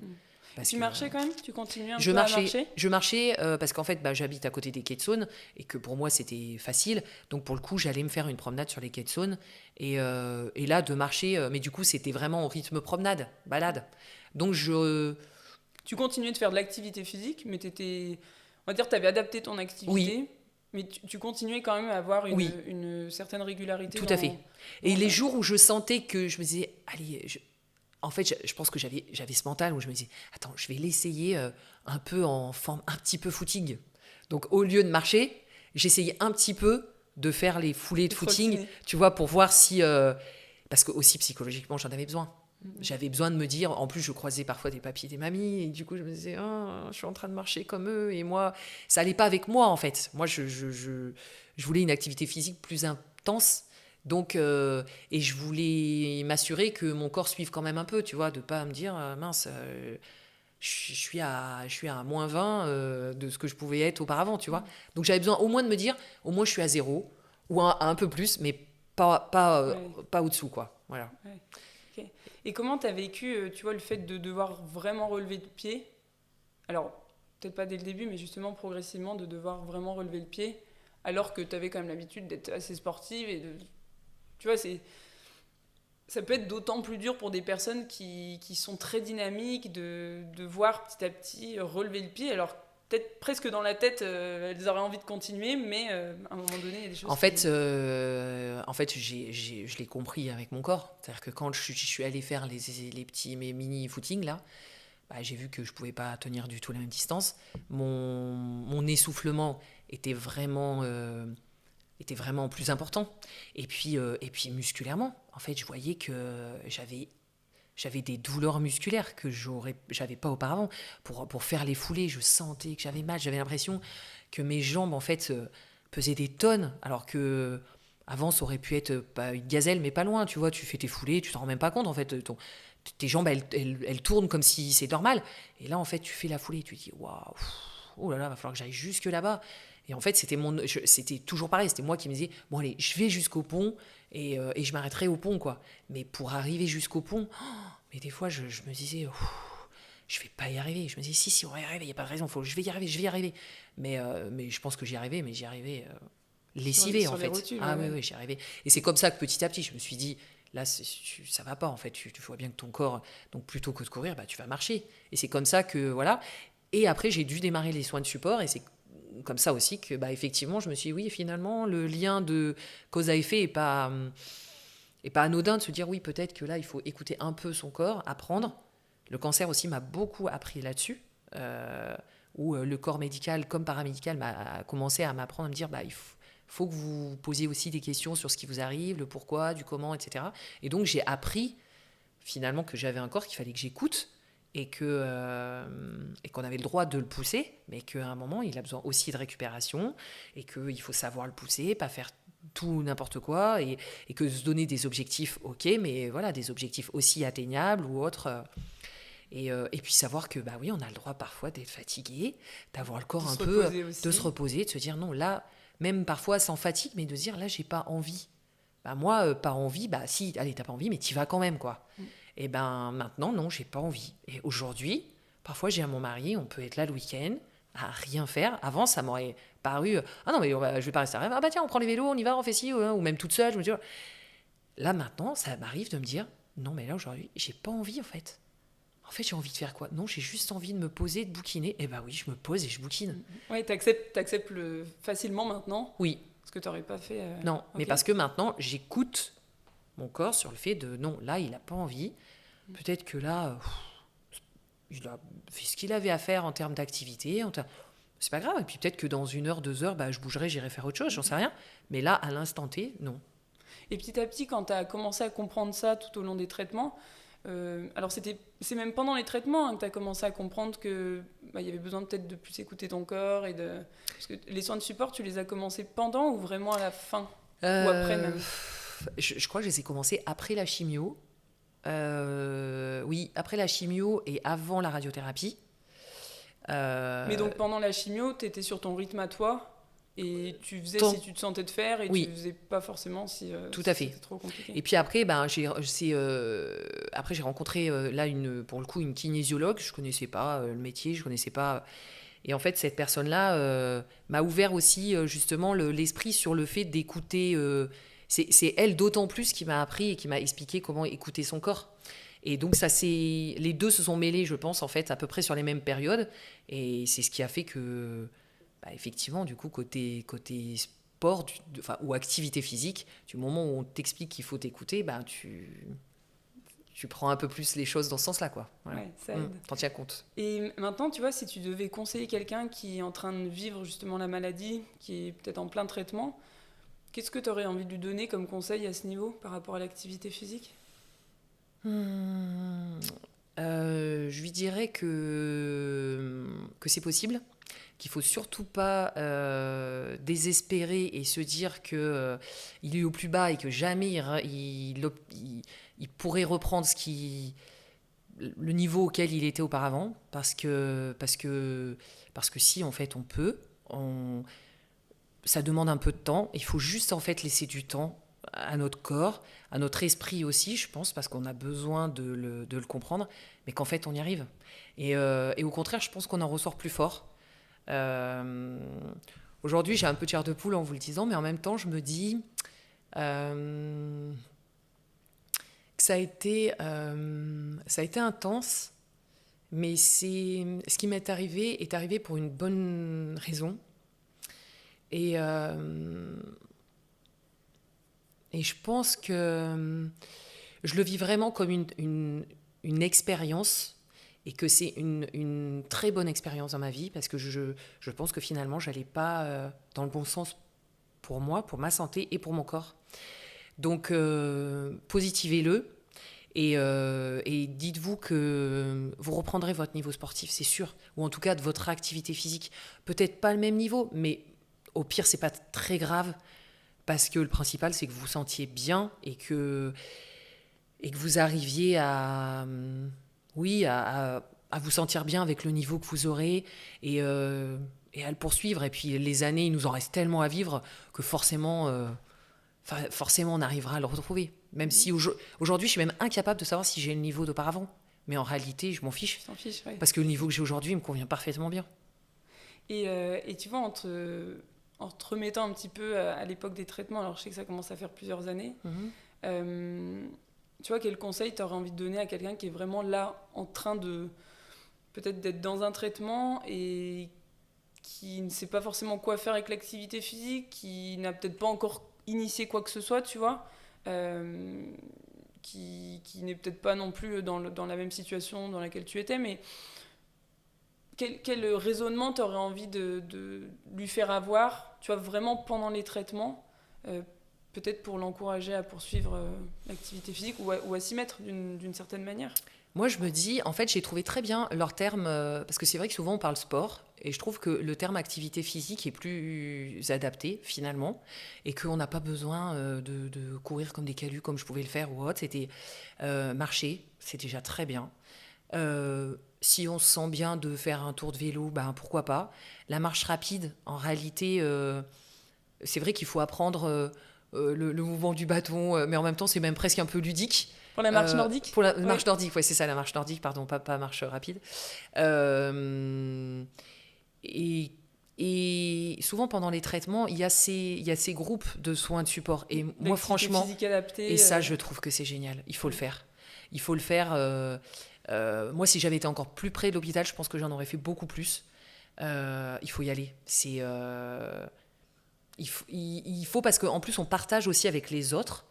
Tu marchais quand même? Tu continuais un peu à marcher? Je marchais parce qu'en fait, j'habite à côté des quais de Saône et que pour moi, c'était facile. Donc, pour le coup, j'allais me faire une promenade sur les quais de Saône. Et là, de marcher, mais du coup, c'était vraiment au rythme promenade, balade. Donc, Tu continuais de faire de l'activité physique, mais on va dire, tu avais adapté ton activité. Oui. Mais tu continuais quand même à avoir une certaine régularité. Tout à fait. Et les jours où je sentais que je me disais, allez... En fait, je pense que j'avais ce mental où je me disais, attends, je vais l'essayer un peu en forme un petit peu footing. Donc, au lieu de marcher, j'essayais un petit peu de faire les foulées de footing, tu vois, pour voir si... parce que aussi, psychologiquement, j'en avais besoin. J'avais besoin de me dire, en plus, je croisais parfois des papis et des mamies, et du coup, je me disais, je suis en train de marcher comme eux, et moi, ça allait pas avec moi, en fait. Moi, je voulais une activité physique plus intense. Donc, et je voulais m'assurer que mon corps suive quand même un peu, tu vois, de pas me dire, mince, je suis à moins 20 de ce que je pouvais être auparavant, tu vois. Donc, j'avais besoin au moins de me dire, au moins je suis à 0, ou un peu plus, mais pas au-dessous, quoi. Voilà. Ouais. Okay. Et comment tu as vécu, tu vois, le fait de devoir vraiment relever le pied? Alors, peut-être pas dès le début, mais justement progressivement, de devoir vraiment relever le pied, alors que tu avais quand même l'habitude d'être assez sportive et de... Tu vois, ça peut être d'autant plus dur pour des personnes qui sont très dynamiques de voir petit à petit relever le pied. Alors, peut-être presque dans la tête, elles auraient envie de continuer, mais à un moment donné, il y a des choses... En fait, je l'ai compris avec mon corps. C'est-à-dire que quand je suis allé faire les petits mini-footings, là, j'ai vu que je ne pouvais pas tenir du tout la même distance. Mon essoufflement était vraiment plus important. Et puis musculairement, en fait, je voyais que j'avais des douleurs musculaires que j'avais pas auparavant. Pour faire les foulées, je sentais que j'avais mal. J'avais l'impression que mes jambes, en fait, pesaient des tonnes, alors que avant, ça aurait pu être pas une gazelle, mais pas loin. Tu vois, tu fais tes foulées, tu t'en rends même pas compte, en fait. tes jambes, elles tournent comme si c'est normal. Et là, en fait, tu fais la foulée, tu te dis, waouh, oh là là, va falloir que j'aille jusque là-bas. Et en fait, c'était toujours pareil, c'était moi qui me disais, bon allez, je vais jusqu'au pont et je m'arrêterai au pont, quoi. Mais pour arriver jusqu'au pont, mais des fois, je me disais, je vais pas y arriver. Je me disais, si, on va y arriver, il n'y a pas de raison, je vais y arriver. Mais je pense que j'y arrivais, mais j'y arrivais lessivé, en fait. Rotules, ah oui, j'y arrivais. Et c'est comme ça que petit à petit, je me suis dit, là, ça va pas, en fait. Tu vois bien que ton corps, donc plutôt que de courir, bah, tu vas marcher. Et c'est comme ça que, voilà. Et après, j'ai dû démarrer les soins de support, et c'est comme ça aussi que, bah, effectivement, je me suis dit, oui, finalement, le lien de cause à effet est pas anodin de se dire, oui, peut-être que là, il faut écouter un peu son corps, apprendre. Le cancer aussi m'a beaucoup appris là-dessus, où le corps médical comme paramédical m'a commencé à m'apprendre, à me dire, bah, il faut que vous posiez aussi des questions sur ce qui vous arrive, le pourquoi, du comment, etc. Et donc, j'ai appris, finalement, que j'avais un corps qu'il fallait que j'écoute, et qu'on avait le droit de le pousser, mais qu'à un moment, il a besoin aussi de récupération, et qu'il faut savoir le pousser, pas faire tout n'importe quoi, et que se donner des objectifs, ok, mais voilà, des objectifs aussi atteignables ou autres. Et puis savoir que, bah oui, on a le droit parfois d'être fatigué, d'avoir le corps un peu, de se reposer, de se dire non, là, même parfois sans fatigue, mais de se dire là, j'ai pas envie. Bah moi, pas envie, bah si, allez, t'as pas envie, mais t'y vas quand même, quoi. Et ben maintenant, non, j'ai pas envie. Et aujourd'hui, parfois, j'ai à mon mari, on peut être là le week-end, à rien faire. Avant, ça m'aurait paru, ah non, mais je vais pas rester à rêve, ah bah tiens, on prend les vélos, on y va, on fait ci, ou même toute seule, je me dis, là maintenant, ça m'arrive de me dire, non, mais là aujourd'hui, j'ai pas envie en fait. En fait, j'ai envie de faire quoi? Non, j'ai juste envie de me poser, de bouquiner. Et bah oui, je me pose et je bouquine. Ouais, t'acceptes facilement maintenant. Oui. Ce que t'aurais pas fait. Non, mais parce que maintenant, j'écoute mon corps sur le fait de non, là, il a pas envie. Peut-être que là, il a fait ce qu'il avait à faire en termes d'activité. C'est pas grave. Et puis peut-être que dans 1 heure, 2 heures, bah, je bougerai, j'irai faire autre chose, j'en sais rien. Mais là, à l'instant T, non. Et petit à petit, quand tu as commencé à comprendre ça tout au long des traitements, alors c'est même pendant les traitements que tu as commencé à comprendre que y avait besoin peut-être de plus écouter ton corps parce que les soins de support, tu les as commencés pendant ou vraiment à la fin ou après même? Je crois que je les ai commencés après la chimio. Oui, après la chimio et avant la radiothérapie. Mais donc pendant la chimio, tu étais sur ton rythme à toi et tu faisais si tu te sentais de faire et oui. Tu faisais pas forcément si tout à fait. C'était trop compliqué. Et puis après, j'ai rencontré là pour le coup une kinésiologue. Je connaissais pas le métier, je connaissais pas. Et en fait, cette personne-là m'a ouvert aussi justement l'esprit sur le fait d'écouter. C'est elle d'autant plus qui m'a appris et qui m'a expliqué comment écouter son corps. Et donc les deux se sont mêlés, je pense, en fait, à peu près sur les mêmes périodes. Et c'est ce qui a fait que, effectivement, du coup, côté sport ou activité physique, du moment où on t'explique qu'il faut t'écouter, tu prends un peu plus les choses dans ce sens-là, quoi. Voilà. Ouais, ça aide. T'en tiens compte. Et maintenant, tu vois, si tu devais conseiller quelqu'un qui est en train de vivre justement la maladie, qui est peut-être en plein traitement, qu'est-ce que tu aurais envie de lui donner comme conseil à ce niveau par rapport à l'activité physique? Je lui dirais que c'est possible, qu'il faut surtout pas désespérer et se dire que il est au plus bas et que jamais il pourrait reprendre le niveau auquel il était auparavant, parce que si en fait on peut, ça demande un peu de temps. Il faut juste en fait laisser du temps à notre corps, à notre esprit aussi, je pense, parce qu'on a besoin de le comprendre, mais qu'en fait on y arrive. Et au contraire, je pense qu'on en ressort plus fort. Aujourd'hui, j'ai un peu de chair de poule en vous le disant, mais en même temps, je me dis que ça a été intense, mais ce qui m'est arrivé est arrivé pour une bonne raison. Et je pense que je le vis vraiment comme une expérience, et que c'est une très bonne expérience dans ma vie, parce que je pense que finalement, je n'allais pas dans le bon sens pour moi, pour ma santé et pour mon corps. Donc, positivez-le, et dites-vous que vous reprendrez votre niveau sportif, c'est sûr, ou en tout cas de votre activité physique. Peut-être pas le même niveau, mais au pire, c'est pas très grave, parce que le principal, c'est que vous vous sentiez bien et que et que vous arriviez oui, à vous sentir bien avec le niveau que vous aurez et à le poursuivre. Et puis les années, il nous en reste tellement à vivre que forcément, forcément on arrivera à le retrouver. Même si aujourd'hui, je suis même incapable de savoir si j'ai le niveau d'auparavant. Mais en réalité, je m'en fiche. T'en fiches, ouais. Parce que le niveau que j'ai aujourd'hui me convient parfaitement bien. Et tu vois, en te remettant un petit peu à l'époque des traitements, alors je sais que ça commence à faire plusieurs années, tu vois, quel conseil tu aurais envie de donner à quelqu'un qui est vraiment là, en train de peut-être d'être dans un traitement et qui ne sait pas forcément quoi faire avec l'activité physique, qui n'a peut-être pas encore initié quoi que ce soit, tu vois, qui n'est peut-être pas non plus dans la même situation dans laquelle tu étais, mais quel raisonnement tu aurais envie de lui faire avoir, tu vois, vraiment pendant les traitements, peut-être pour l'encourager à poursuivre l'activité physique ou à s'y mettre d'une certaine manière. Moi, je me dis, en fait, j'ai trouvé très bien leur terme, parce que c'est vrai que souvent on parle sport, et je trouve que le terme activité physique est plus adapté, finalement, et qu'on n'a pas besoin de courir comme des calus, comme je pouvais le faire ou autre. C'était marcher, c'est déjà très bien. Si on se sent bien de faire un tour de vélo, ben pourquoi pas. La marche rapide, en réalité, c'est vrai qu'il faut apprendre le mouvement du bâton, mais en même temps, c'est même presque un peu ludique. Pour la marche nordique. Pour la marche nordique, ouais, c'est ça, la marche nordique, pardon, pas marche rapide. Et, et souvent pendant les traitements, il y a ces groupes de soins de support. Et moi, franchement, physique adaptée, et ça, je trouve que c'est génial. Il faut le faire. Il faut le faire. Moi, si j'avais été encore plus près de l'hôpital, je pense que j'en aurais fait beaucoup plus. Il faut y aller. Il faut parce qu'en plus, on partage aussi avec les autres.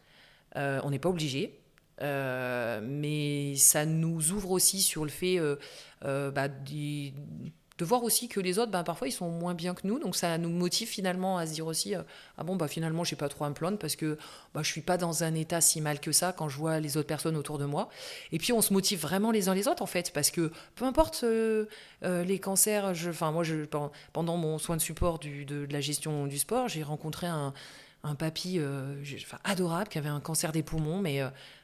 On n'est pas obligé. Mais ça nous ouvre aussi sur le fait de voir aussi que les autres, parfois, ils sont moins bien que nous. Donc, ça nous motive finalement à se dire aussi ah bon, finalement, je n'ai pas trop à me plaindre parce que je ne suis pas dans un état si mal que ça quand je vois les autres personnes autour de moi. Et puis, on se motive vraiment les uns les autres, en fait, parce que peu importe les cancers, pendant mon soin de support de la gestion du sport, j'ai rencontré un papy adorable qui avait un cancer des poumons, mais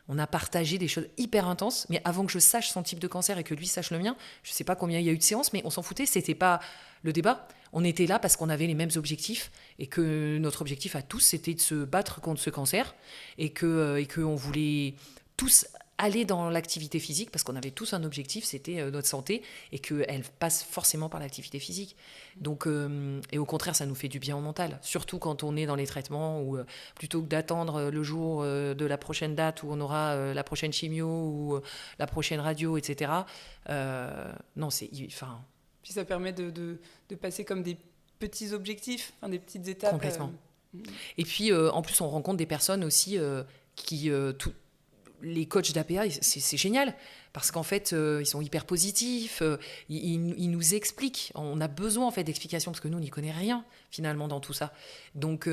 on a partagé des choses hyper intenses. Mais avant que je sache son type de cancer et que lui sache le mien, je ne sais pas combien il y a eu de séances, mais on s'en foutait, c'était pas le débat. On était là parce qu'on avait les mêmes objectifs et que notre objectif à tous, c'était de se battre contre ce cancer et qu'on voulait tous aller dans l'activité physique parce qu'on avait tous un objectif, c'était notre santé et qu'elle passe forcément par l'activité physique. Donc, et au contraire, ça nous fait du bien au mental, surtout quand on est dans les traitements où plutôt que d'attendre le jour de la prochaine date où on aura la prochaine chimio ou la prochaine radio, etc. Non, Puis ça permet de passer comme des petits objectifs, des petites étapes. Complètement. Et puis, en plus, on rencontre des personnes aussi les coachs d'APA, c'est génial, parce qu'en fait, ils sont hyper positifs, ils nous expliquent. On a besoin en fait d'explications, parce que nous, on n'y connaît rien, finalement, dans tout ça. Donc, et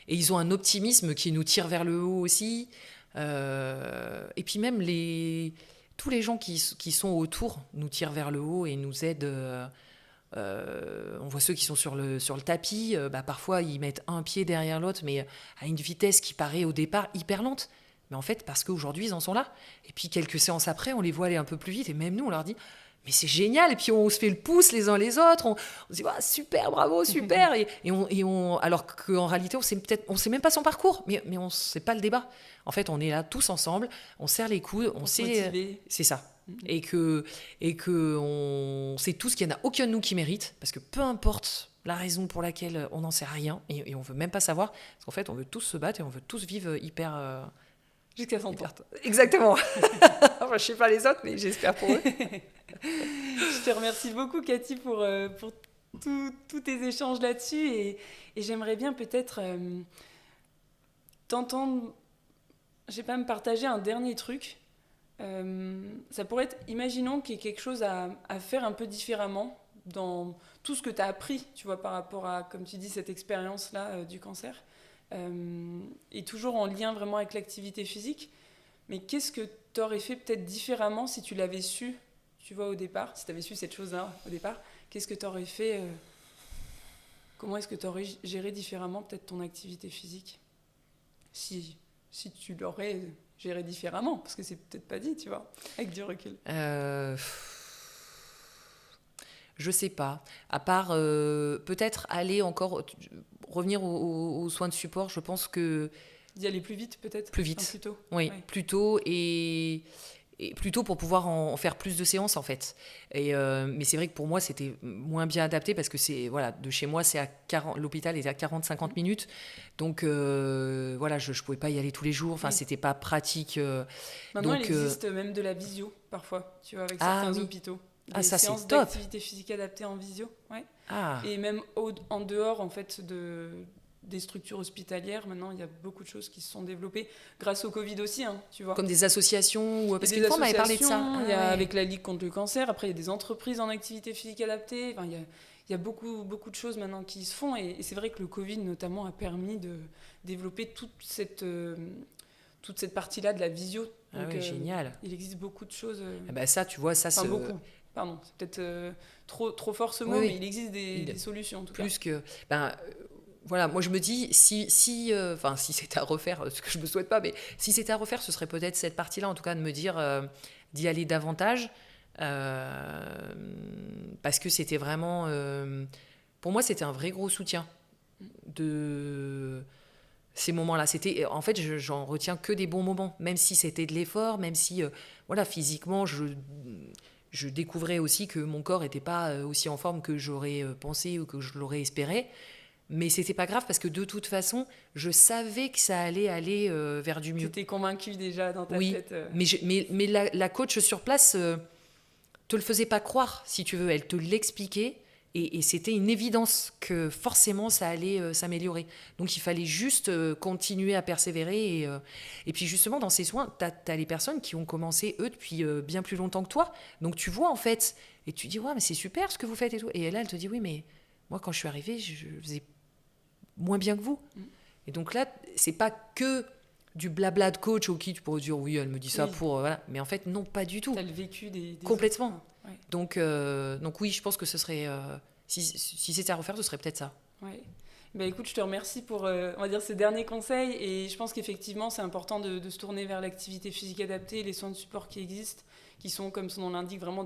ils ont un optimisme qui nous tire vers le haut aussi. Et puis même, tous les gens qui sont autour nous tirent vers le haut et nous aident. On voit ceux qui sont sur le tapis, parfois, ils mettent un pied derrière l'autre, mais à une vitesse qui paraît au départ hyper lente. Mais en fait, parce qu'aujourd'hui, ils en sont là. Et puis, quelques séances après, on les voit aller un peu plus vite. Et même nous, on leur dit, mais c'est génial. Et puis, on se fait le pouce les uns les autres. On se dit, super, bravo, super. Alors qu'en réalité, on sait même pas son parcours. Mais on sait pas le débat. En fait, on est là tous ensemble. On serre les coudes. On sait. Motiver. C'est ça. Et que on sait tous qu'il n'y en a aucun de nous qui mérite. Parce que peu importe la raison pour laquelle on n'en sait rien. Et on veut même pas savoir. Parce qu'en fait, on veut tous se battre et on veut tous vivre hyper... Jusqu'à 100 ans. Exactement. Enfin, je ne sais pas les autres, mais j'espère pour eux. Je te remercie beaucoup, Cathy, pour tous tes échanges là-dessus. Et j'aimerais bien peut-être t'entendre, je sais pas, me partager un dernier truc. Ça pourrait être, imaginons qu'il y ait quelque chose à faire un peu différemment dans tout ce que tu as appris, tu vois, par rapport à, comme tu dis, cette expérience-là du cancer. Et toujours en lien vraiment avec l'activité physique. Mais qu'est-ce que tu aurais fait peut-être différemment si tu l'avais su, tu vois, au départ, si tu avais su cette chose-là au départ, qu'est-ce que tu aurais fait comment est-ce que tu aurais géré différemment peut-être ton activité physique si tu l'aurais gérer différemment, parce que c'est peut-être pas dit, tu vois, avec du recul. Je sais pas. À part peut-être revenir aux soins de support, je pense que... D'y aller plus vite, peut-être. Plus vite. Plus tôt. Oui, plus tôt et plus tôt pour pouvoir en faire plus de séances, en fait. Mais c'est vrai que pour moi, c'était moins bien adapté parce que de chez moi, l'hôpital est à 40-50 minutes. Donc, je pouvais pas y aller tous les jours. Enfin, c'était pas pratique. Maintenant, il existe même de la visio, parfois, tu vois, avec certains hôpitaux. Des ça, séances c'est top. d'activité physique adaptée en visio. Ouais. Ah. Et même en dehors, en fait, des structures hospitalières, maintenant, il y a beaucoup de choses qui se sont développées, grâce au Covid aussi, hein, tu vois. Comme des associations parce qu'une fois, on m'avait parlé de ça. Il y a avec la Ligue contre le cancer, après, il y a des entreprises en activité physique adaptée, enfin, il y a beaucoup, beaucoup de choses maintenant qui se font, et c'est vrai que le Covid, notamment, a permis de développer toute cette partie-là de la visio. Donc, génial. Il existe beaucoup de choses... ça, tu vois, ça... Enfin, beaucoup. Pardon, c'est peut-être trop fort ce mot, mais il existe des solutions, en tout cas. Plus que... voilà, moi je me dis, si c'était à refaire, ce que je ne me souhaite pas, mais si c'était à refaire, ce serait peut-être cette partie-là, en tout cas, de me dire d'y aller davantage, parce que c'était vraiment... pour moi, c'était un vrai gros soutien de ces moments-là. En fait, j'en retiens que des bons moments, même si c'était de l'effort, même si, physiquement, je découvrais aussi que mon corps n'était pas aussi en forme que j'aurais pensé ou que je l'aurais espéré. Mais c'était pas grave parce que de toute façon, je savais que ça allait aller vers du mieux. Tu étais convaincue déjà dans ta tête. Mais la coach sur place te le faisait pas croire, si tu veux. Elle te l'expliquait et c'était une évidence que forcément ça allait s'améliorer. Donc il fallait juste continuer à persévérer. Et puis justement, dans ces soins, t'as les personnes qui ont commencé, eux, depuis bien plus longtemps que toi. Donc tu vois, en fait, et tu dis, ouais, mais c'est super ce que vous faites et tout. Et là, elle te dit, oui, mais moi, quand je suis arrivée, je faisais moins bien que vous. Et donc là, c'est pas que du blabla de coach au qui tu pourrais dire oui, elle me dit ça pour... voilà. Mais en fait, non, pas du tout. T'as le vécu des complètement. autres. Ouais. Donc oui, je pense que ce serait... si c'était à refaire, ce serait peut-être ça. Ouais. Écoute, je te remercie pour on va dire, ces derniers conseils. Et je pense qu'effectivement, c'est important de se tourner vers l'activité physique adaptée, les soins de support qui existent, qui sont, comme son nom l'indique, vraiment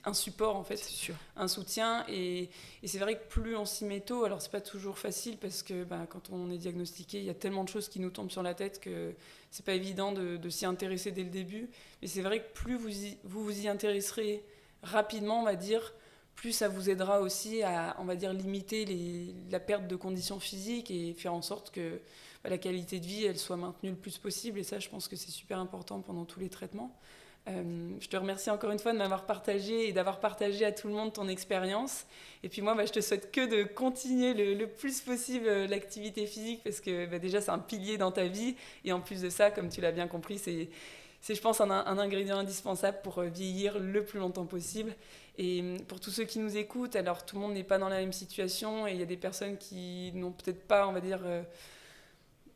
un support en fait, c'est sûr. Un soutien et c'est vrai que plus on s'y met tôt, alors c'est pas toujours facile parce que quand on est diagnostiqué, il y a tellement de choses qui nous tombent sur la tête que c'est pas évident de s'y intéresser dès le début, mais c'est vrai que plus vous y intéresserez rapidement, on va dire, plus ça vous aidera aussi à, on va dire, limiter la perte de conditions physiques et faire en sorte que la qualité de vie elle soit maintenue le plus possible, et ça je pense que c'est super important pendant tous les traitements. Je te remercie encore une fois de m'avoir partagé et d'avoir partagé à tout le monde ton expérience. Et puis moi, je te souhaite que de continuer le plus possible l'activité physique parce que déjà, c'est un pilier dans ta vie. Et en plus de ça, comme tu l'as bien compris, c'est je pense, un ingrédient indispensable pour vieillir le plus longtemps possible. Et pour tous ceux qui nous écoutent, alors tout le monde n'est pas dans la même situation et il y a des personnes qui n'ont peut-être pas, on va dire,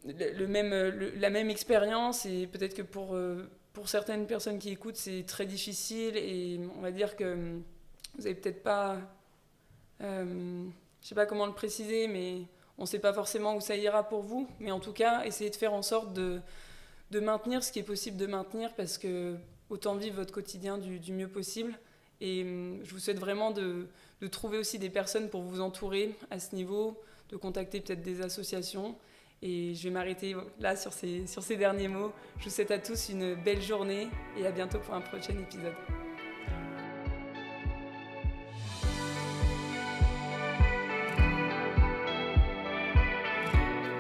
la même expérience et peut-être que pour certaines personnes qui écoutent, c'est très difficile et on va dire que vous n'avez peut-être pas... je ne sais pas comment le préciser, mais on ne sait pas forcément où ça ira pour vous. Mais en tout cas, essayez de faire en sorte de maintenir ce qui est possible de maintenir parce que autant vivre votre quotidien du mieux possible. Et je vous souhaite vraiment de trouver aussi des personnes pour vous entourer à ce niveau, de contacter peut-être des associations. Et je vais m'arrêter là sur ces derniers mots. Je vous souhaite à tous une belle journée et à bientôt pour un prochain épisode.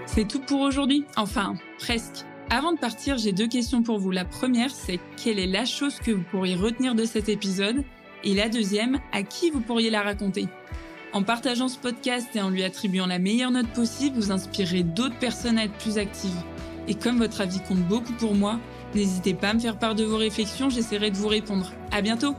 C'est tout pour aujourd'hui. Enfin, presque. Avant de partir, j'ai 2 questions pour vous. La première, c'est quelle est la chose que vous pourriez retenir de cet épisode ? Et la deuxième, à qui vous pourriez la raconter ? En partageant ce podcast et en lui attribuant la meilleure note possible, vous inspirerez d'autres personnes à être plus actives. Et comme votre avis compte beaucoup pour moi, n'hésitez pas à me faire part de vos réflexions, j'essaierai de vous répondre. À bientôt!